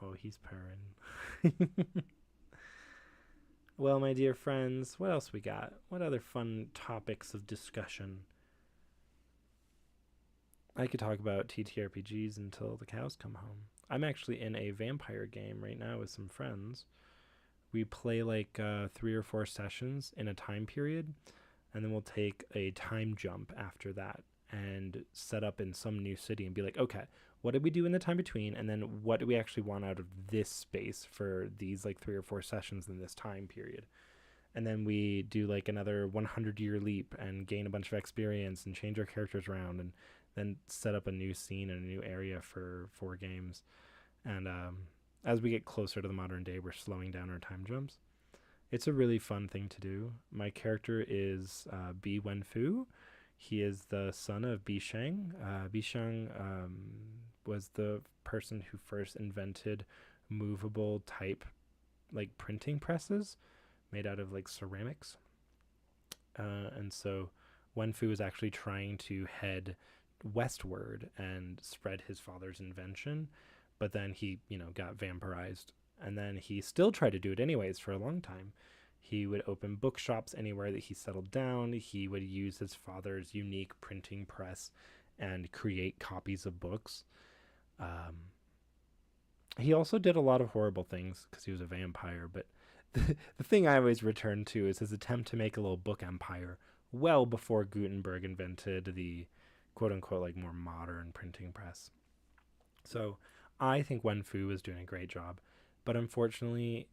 Speaker 1: Oh, he's purring. Well, my dear friends, what else we got? What other fun topics of discussion? I could talk about TTRPGs until the cows come home. I'm actually in a vampire game right now with some friends. We play like 3 or 4 sessions in a time period, and then we'll take a time jump after that and set up in some new city and be like, okay, what did we do in the time between, and then what do we actually want out of this space for these like 3 or 4 sessions in this time period. And then we do like another 100-year leap and gain a bunch of experience and change our characters around, and then set up a new scene and a new area for 4 games. And as we get closer to the modern day, we're slowing down our time jumps. It's a really fun thing to do. My character is Bi Wenfu. He is the son of Bi Sheng. Bi Sheng was the person who first invented movable type like printing presses made out of like ceramics. And so Wenfu is actually trying to head westward and spread his father's invention, but then he, got vampirized. And then he still tried to do it anyways for a long time. He would open bookshops anywhere that he settled down. He would use his father's unique printing press and create copies of books. Um, he also did a lot of horrible things because he was a vampire, but the thing I always return to is his attempt to make a little book empire well before Gutenberg invented the quote unquote like more modern printing press. So I think Wen Fu was doing a great job, but unfortunately,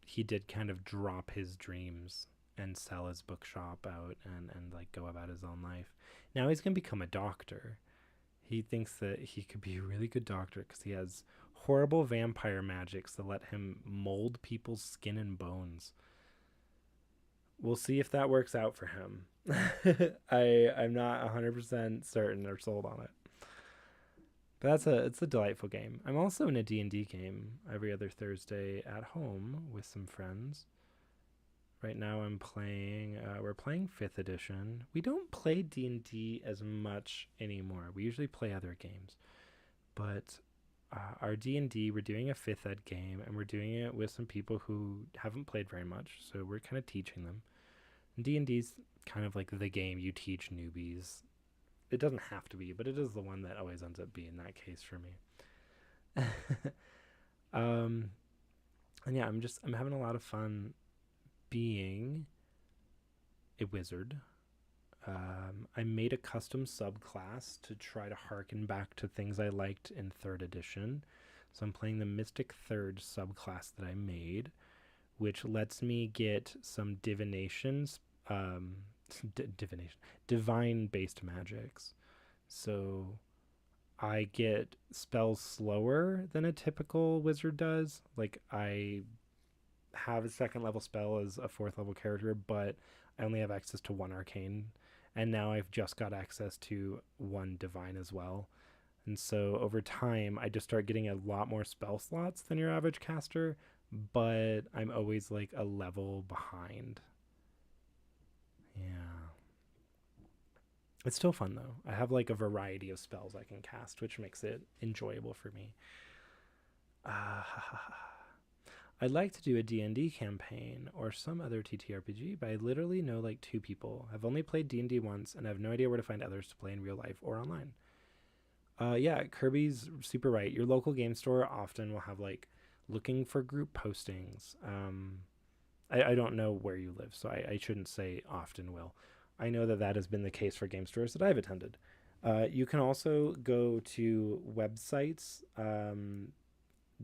Speaker 1: he did kind of drop his dreams and sell his bookshop out and like go about his own life. Now he's gonna become a doctor. He thinks that he could be a really good doctor because he has horrible vampire magics that let him mold people's skin and bones. We'll see if that works out for him. I'm not 100% certain or sold on it. But it's a delightful game. I'm also in a D&D game every other Thursday at home with some friends. Right now we're playing 5th edition. We don't play D&D as much anymore. We usually play other games. But our D&D, we're doing a 5th ed game, and we're doing it with some people who haven't played very much, so we're kind of teaching them. And D&D's kind of like the game you teach newbies. It doesn't have to be, but it is the one that always ends up being that case for me. um, and yeah, I'm having a lot of fun being a wizard. I made a custom subclass to try to harken back to things I liked in 3rd edition. So I'm playing the Mystic Third subclass that I made, which lets me get some divinations, divine-based magics. So I get spells slower than a typical wizard does. Like I have a 2nd level spell as a 4th level character, but I only have access to 1 arcane, and now I've just got access to 1 divine as well. And so over time, I just start getting a lot more spell slots than your average caster, but I'm always like a level behind. Yeah. It's still fun though. I have like a variety of spells I can cast, which makes it enjoyable for me. I'd like to do a D&D campaign or some other TTRPG, but I literally know like 2 people. I've only played D&D once and I have no idea where to find others to play in real life or online. Yeah, Kirby's super right. Your local game store often will have like looking for group postings. I don't know where you live, so I shouldn't say often will. I know that has been the case for game stores that I've attended. You can also go to websites,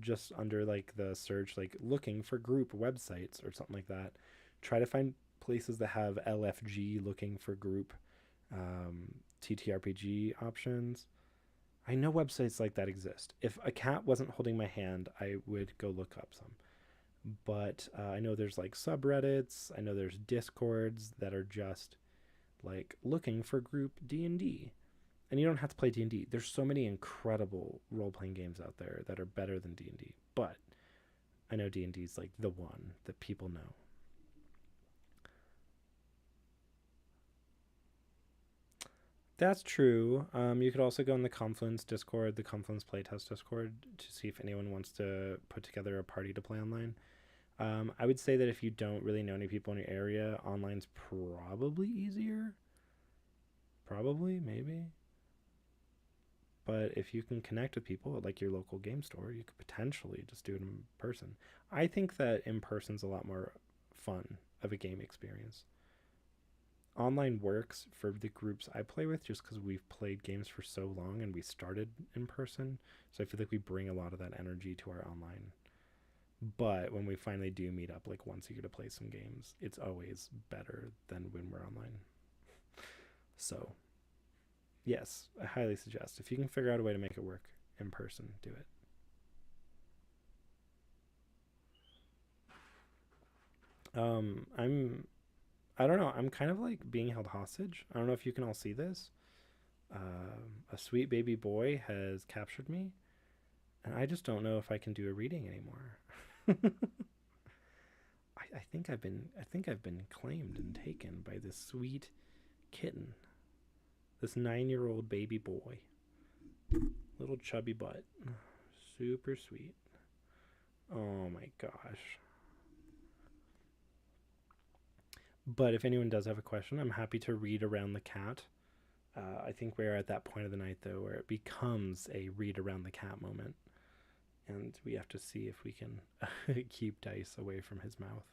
Speaker 1: just under like the search, like looking for group websites or something like that. Try to find places that have LFG looking for group TTRPG options. I know websites like that exist. If a cat wasn't holding my hand, I would go look up some. But I know there's like subreddits. I know there's discords that are just like looking for group D&D. And you don't have to play D&D. There's so many incredible role-playing games out there that are better than D&D. But I know D&D is like the one that people know. That's true. You could also go in the Confluence Discord, the Confluence Playtest Discord, to see if anyone wants to put together a party to play online. I would say that if you don't really know any people in your area, online's probably easier. Probably, maybe. But if you can connect with people at like your local game store, you could potentially just do it in person. I think that in person's a lot more fun of a game experience. Online works for the groups I play with just because we've played games for so long and we started in person. So I feel like we bring a lot of that energy to our online. But when we finally do meet up like once a year to play some games, it's always better than when we're online. So, yes, I highly suggest if you can figure out a way to make it work in person, do it. I'm I don't know. I'm kind of like being held hostage. I don't know if you can all see this. A sweet baby boy has captured me, and I just don't know if I can do a reading anymore. I think I've been claimed and taken by this sweet kitten, this 9-year-old baby boy, little chubby butt, super sweet. Oh my gosh. But if anyone does have a question, I'm happy to read around the cat. I think we're at that point of the night, though, where it becomes a read around the cat moment. And we have to see if we can keep Dice away from his mouth.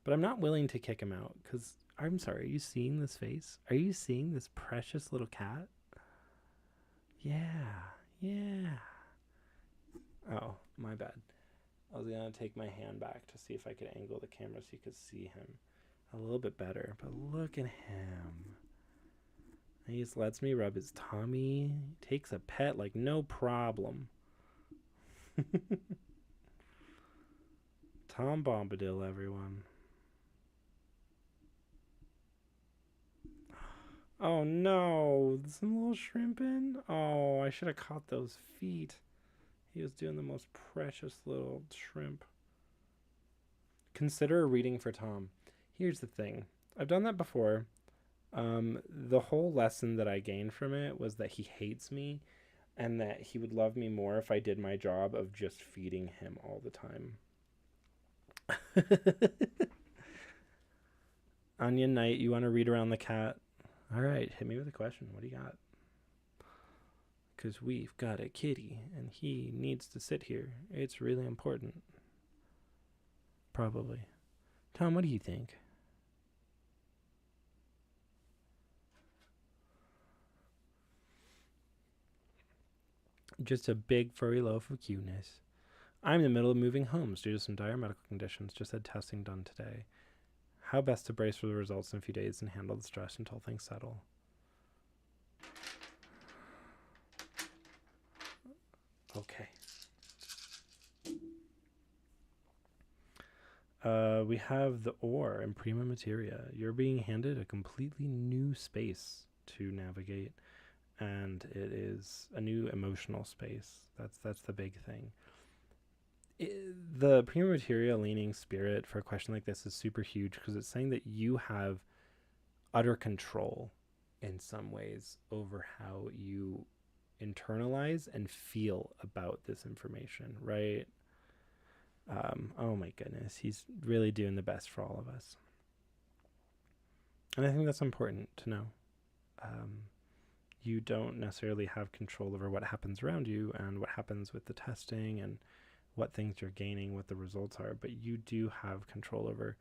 Speaker 1: But I'm not willing to kick him out because I'm sorry, are you seeing this face? Are you seeing this precious little cat? Yeah, yeah. Oh, my bad. I was going to take my hand back to see if I could angle the camera so you could see him a little bit better. But look at him. He just lets me rub his tummy. Takes a pet like no problem. Tom Bombadil, everyone. Oh no, some little shrimping. Oh, I should have caught those feet. He was doing the most precious little shrimp. Consider a reading for Tom. Here's the thing. I've done that before. The whole lesson that I gained from it was that he hates me and that he would love me more if I did my job of just feeding him all the time. Onion Knight, you want to read around the cat? All right, hit me with a question. What do you got? Because we've got a kitty and he needs to sit here. It's really important. Probably. Tom, what do you think? Just a big furry loaf of cuteness. I'm in the middle of moving homes due to some dire medical conditions. Just had testing done today. How best to brace for the results in a few days and handle the stress until things settle. Okay. We have the ore and prima materia. You're being handed a completely new space to navigate, and it is a new emotional space. That's the big thing. The prima materia leaning spirit for a question like this is super huge because it's saying that you have utter control in some ways over how you internalize and feel about this information, right? Oh my goodness, he's really doing the best for all of us. And I think that's important to know. You don't necessarily have control over what happens around you and what happens with the testing and what things you're gaining, what the results are, but you do have control over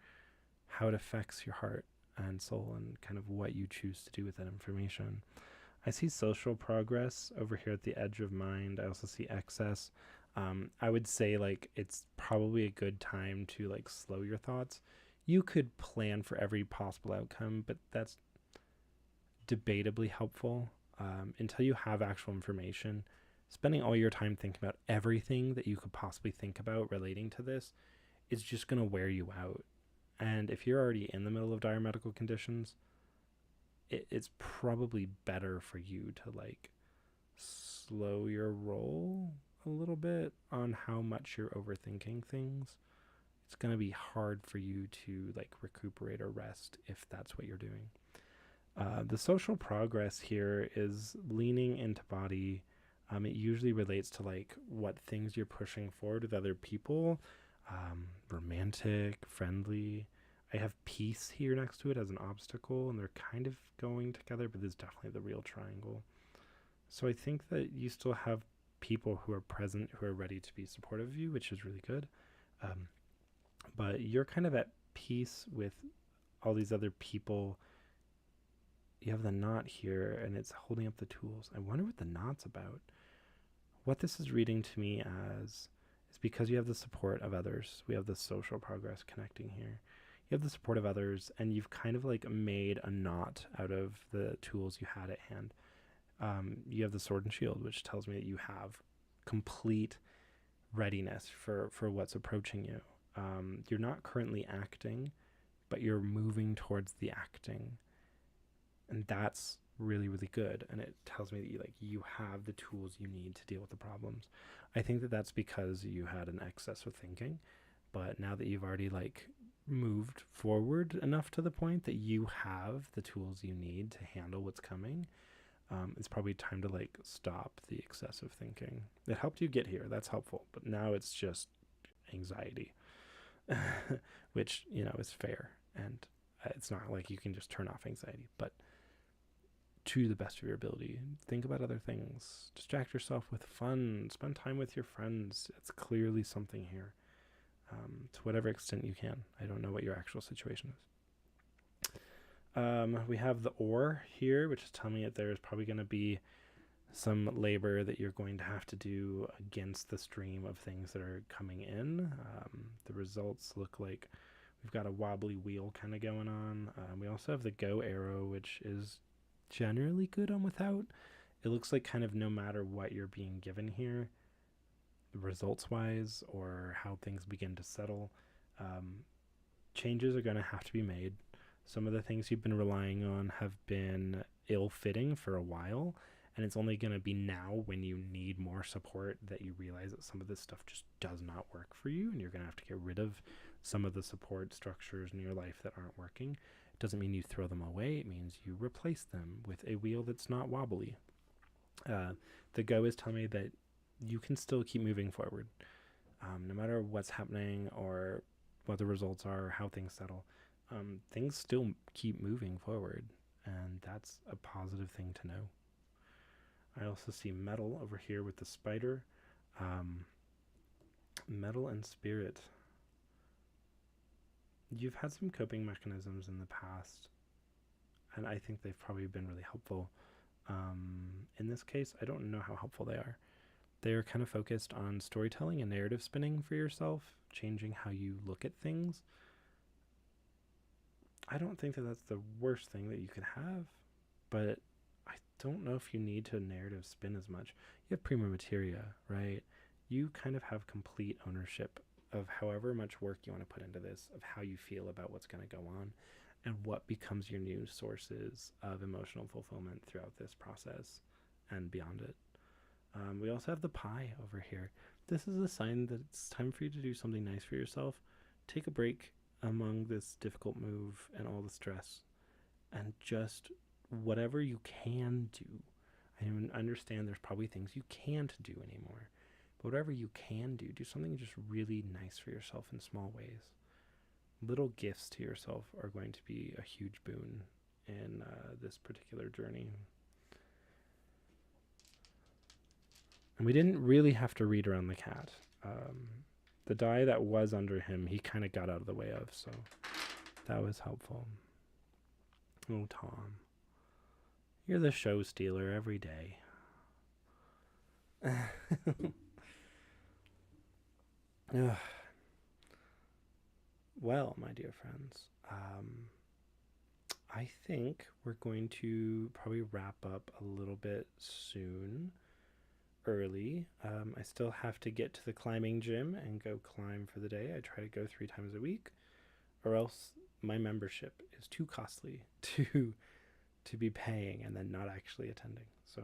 Speaker 1: how it affects your heart and soul and kind of what you choose to do with that information. I see social progress over here at the edge of mind. I also see excess. I would say like it's probably a good time to like slow your thoughts. You could plan for every possible outcome, but that's debatably helpful until you have actual information. Spending all your time thinking about everything that you could possibly think about relating to this is just going to wear you out. And if you're already in the middle of dire medical conditions, it's probably better for you to like slow your roll a little bit on how much you're overthinking things. It's going to be hard for you to like recuperate or rest if that's what you're doing. The social progress here is leaning into body. It usually relates to like what things you're pushing forward with other people, romantic, friendly. I have peace here next to it as an obstacle, and they're kind of going together, but this is definitely the real triangle. So I think that you still have people who are present who are ready to be supportive of you, which is really good. Um, but you're kind of at peace with all these other people. You have the knot here and it's holding up the tools. I wonder what the knot's about. What this is reading to me as is because you have the support of others. We have the social progress connecting here. You have the support of others, and you've kind of like made a knot out of the tools you had at hand. You have the sword and shield, which tells me that you have complete readiness for what's approaching you. You're not currently acting, but you're moving towards the acting, and that's really really good. And it tells me that you have the tools you need to deal with the problems. I think that that's because you had an excess of thinking, but now that you've already moved forward enough to the point that you have the tools you need to handle what's coming, it's probably time to stop the excessive thinking. It helped you get here, that's helpful, but now it's just anxiety. Which is fair, and it's not like you can just turn off anxiety, but to the best of your ability, think about other things, distract yourself with fun, spend time with your friends. It's clearly something here, to whatever extent you can. I don't know what your actual situation is. We have the ore here, which is telling me that there's probably going to be some labor that you're going to have to do against the stream of things that are coming in. The results look like we've got a wobbly wheel kind of going on. We also have the go arrow, which is generally good on without. It looks like kind of no matter what you're being given here, results wise, or how things begin to settle, changes are going to have to be made. Some of the things you've been relying on have been ill-fitting for a while, and it's only going to be now when you need more support that you realize that some of this stuff just does not work for you, and you're going to have to get rid of some of the support structures in your life that aren't working. It doesn't mean you throw them away. It means you replace them with a wheel that's not wobbly. The go is telling me that you can still keep moving forward, no matter what's happening or what the results are, how things settle. Things still keep moving forward, and that's a positive thing to know. I also see metal over here with the spider. Metal and spirit. You've had some coping mechanisms in the past, and I think they've probably been really helpful. In this case, I don't know how helpful they are. They are kind of focused on storytelling and narrative spinning for yourself, changing how you look at things. I don't think that that's the worst thing that you could have, but I don't know if you need to narrative spin as much. You have prima materia, right? You kind of have complete ownership of however much work you want to put into this, of how you feel about what's going to go on, and what becomes your new sources of emotional fulfillment throughout this process and beyond it. We also have the pie over here. This is a sign that it's time for you to do something nice for yourself. Take a break among this difficult move and all the stress, and just whatever you can do. I understand there's probably things you can't do anymore, but whatever you can do, do something just really nice for yourself in small ways. Little gifts to yourself are going to be a huge boon in this particular journey. And we didn't really have to read around the cat. The die that was under him, he kind of got out of the way of, so that was helpful. Oh, Tom. You're the show stealer every day. Well, my dear friends, I think we're going to probably wrap up a little bit soon. Early. I still have to get to the climbing gym and go climb for the day. I try to go 3 times a week, or else my membership is too costly to be paying and then not actually attending. So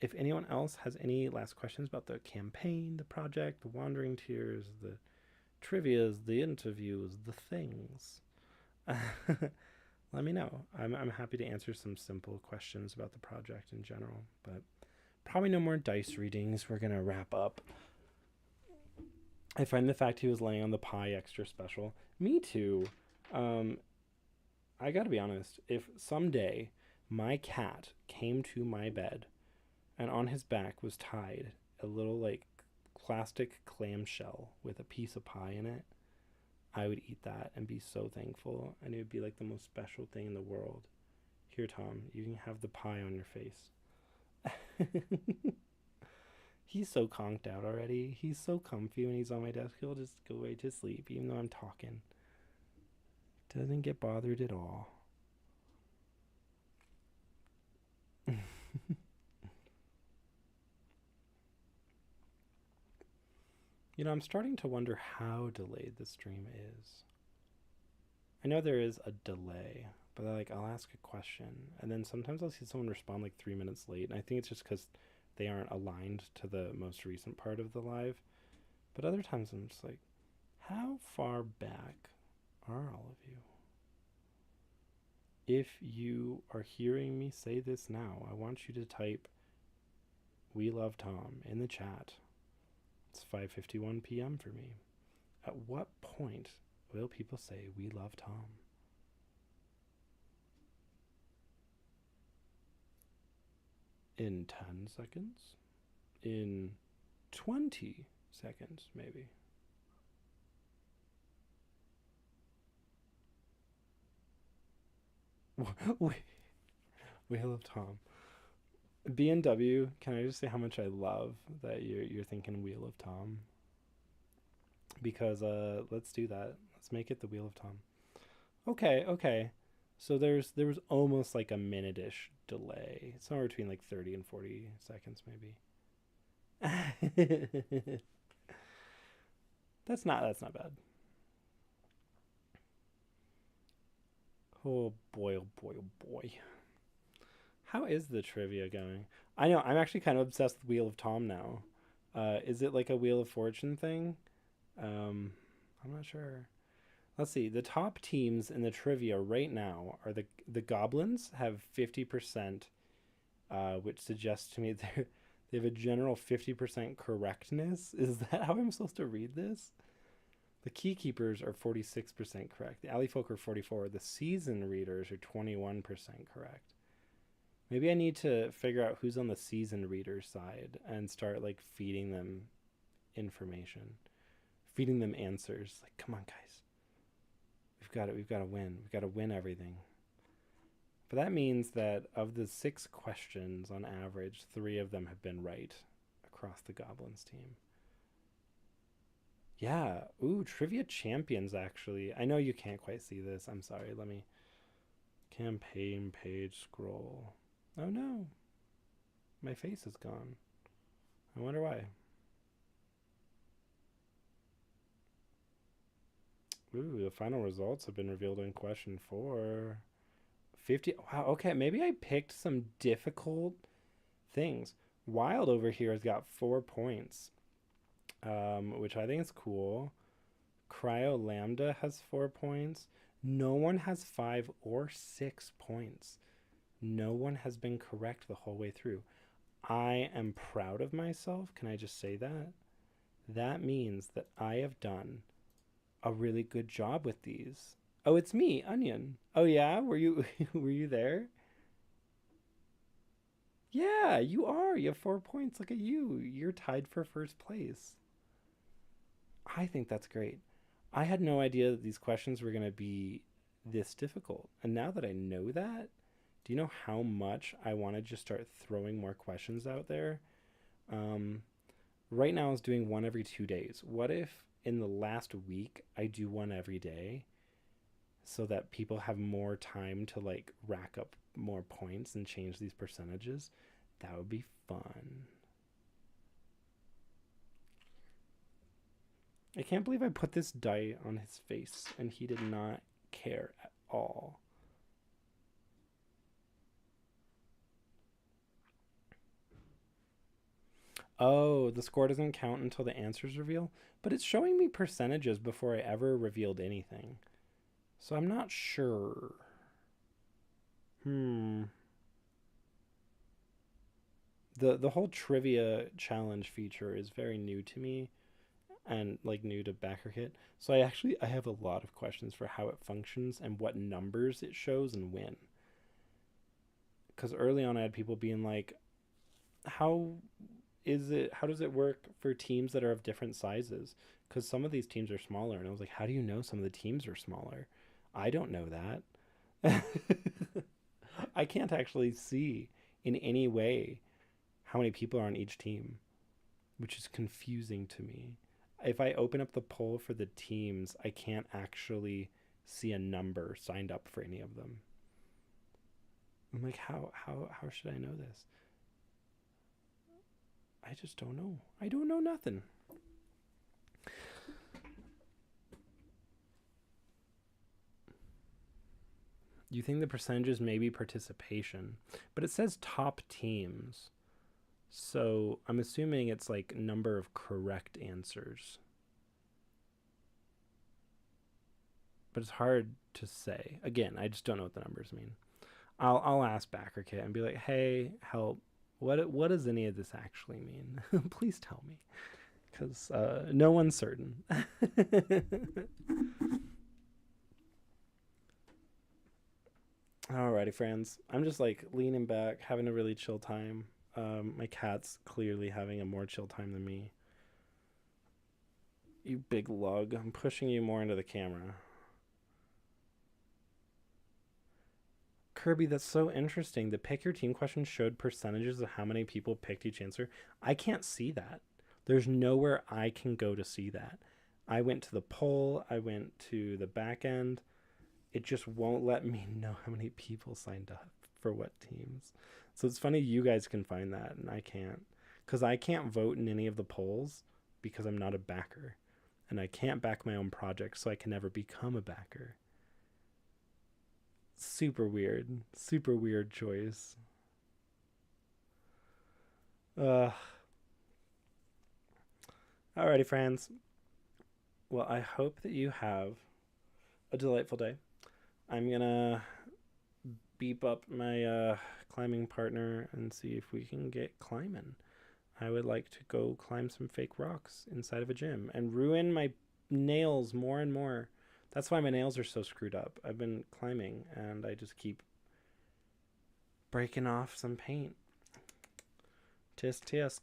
Speaker 1: if anyone else has any last questions about the campaign, the project, the wandering tears, the trivias, the interviews, the things, let me know. I'm happy to answer some simple questions about the project in general, but probably no more dice readings. We're going to wrap up. I find the fact he was laying on the pie extra special. Me too. I got to be honest. If someday My cat came to my bed, and on his back was tied a little like plastic clamshell with a piece of pie in it. I would eat that and be so thankful, and it would be like the most special thing in the world. Here, Tom, you can have the pie on your face. He's so conked out already. He's so comfy when he's on my desk. He'll just go right to sleep, even though I'm talking. Doesn't get bothered at all. I'm starting to wonder how delayed the stream is. I know there is a delay, but like I'll ask a question, and then sometimes I'll see someone respond like 3 minutes late, and I think it's just because they aren't aligned to the most recent part of the live. But other times I'm just like, how far back are all of you? If you are hearing me say this now, I want you to type "We love Tom" in the chat. It's 5:51 p.m. for me. At what point will people say "We love Tom"? In 10 seconds? In 20 seconds, maybe. We love Tom. B&W, can I just say how much I love that you're thinking Wheel of Tom? Because let's do that. Let's make it the Wheel of Tom. Okay. So there was almost like a minute-ish delay. Somewhere between like 30 and 40 seconds maybe. That's not bad. Oh boy, oh boy, oh boy. How is the trivia going? I know, I'm actually kind of obsessed with Wheel of Tom now. Is it like a Wheel of Fortune thing? I'm not sure. Let's see. The top teams in the trivia right now are the Goblins have 50%, which suggests to me they have a general 50% correctness. Is that how I'm supposed to read this? The Key Keepers are 46% correct. The Alley Folk are 44. The Season Readers are 21% correct. Maybe I need to figure out who's on the Season Reader side and start like feeding them information, feeding them answers. Like, come on, guys, we've got it. We've got to win. We've got to win everything. But that means that of the 6 questions on average, 3 of them have been right across the Goblins team. Yeah. Ooh, Trivia Champions, actually. I know you can't quite see this. I'm sorry. Let me... Campaign page scroll. Oh, no. My face is gone. I wonder why. Ooh, the final results have been revealed in question 4. 50... Wow, okay. Maybe I picked some difficult things. Wild over here has got 4 points. Which I think is cool. Cryo Lambda has 4 points. No one has 5 or 6 points. No one has been correct the whole way through. I am proud of myself. Can I just say that? That means that I have done a really good job with these. Oh, it's me, Onion. Oh yeah, were you were you there? Yeah, you are. You have 4 points. Look at you. You're tied for first place. I think that's great. I had no idea that these questions were going to be this difficult. And now that I know that, do you know how much I want to just start throwing more questions out there? Um, right now, I was doing one every 2 days. What if in the last week I do one every day so that people have more time to like rack up more points and change these percentages? That would be fun. I can't believe I put this die on his face and he did not care at all. Oh, the score doesn't count until the answers reveal, but it's showing me percentages before I ever revealed anything. So I'm not sure. The whole trivia challenge feature is very new to me and like new to BackerKit. So I have a lot of questions for how it functions and what numbers it shows and when. because early on I had people being like, how how does it work for teams that are of different sizes? Because some of these teams are smaller. And I was like, how do you know some of the teams are smaller? I don't know that. I can't actually see in any way how many people are on each team, which is confusing to me. If I open up the poll for the teams, I can't actually see a number signed up for any of them. I'm like, how should I know this? I just don't know. I don't know nothing. You think the percentages may be participation, but it says top teams. So I'm assuming it's like number of correct answers. But it's hard to say. Again, I just don't know what the numbers mean. I'll ask BackerKit and be like, hey, help. What does any of this actually mean? Please tell me, because no one's certain. Alrighty, friends. I'm just like leaning back, having a really chill time. My cat's clearly having a more chill time than me. You big lug. I'm pushing you more into the camera. Kirby, that's so interesting. The pick your team question showed percentages of how many people picked each answer. I can't see that. There's nowhere I can go to see that. I went to the poll, I went to the back end. It just won't let me know how many people signed up for what teams. So it's funny you guys can find that and I can't. Because I can't vote in any of the polls because I'm not a backer. And I can't back my own project, so I can never become a backer. Super weird. Super weird choice. Uh, Alrighty, friends. Well, I hope that you have a delightful day. I'm gonna beep up my climbing partner and see if we can get climbing. I would like to go climb some fake rocks inside of a gym and ruin my nails more and more. That's why my nails are so screwed up. I've been climbing and I just keep breaking off some paint. Tisk tisk.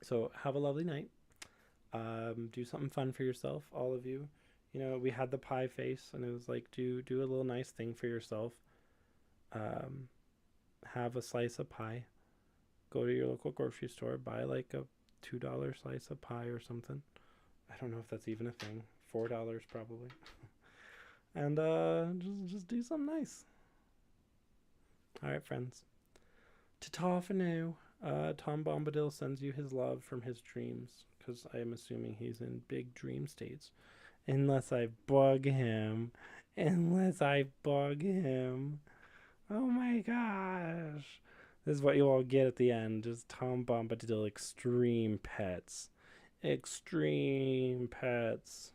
Speaker 1: So have a lovely night. Do something fun for yourself, all of you. You know, we had the pie face, and it was like, do a little nice thing for yourself. Um, have a slice of pie. Go to your local grocery store, buy like a $2 slice of pie or something. I don't know if that's even a thing. $4 probably. And just do something nice. All right, friends. Ta-ta for now. Tom Bombadil sends you his love from his dreams, because I am assuming he's in big dream states. Unless I bug him. Unless I bug him. Oh my gosh. This is what you all get at the end. Just Tom Bombadil extreme pets. Extreme pets.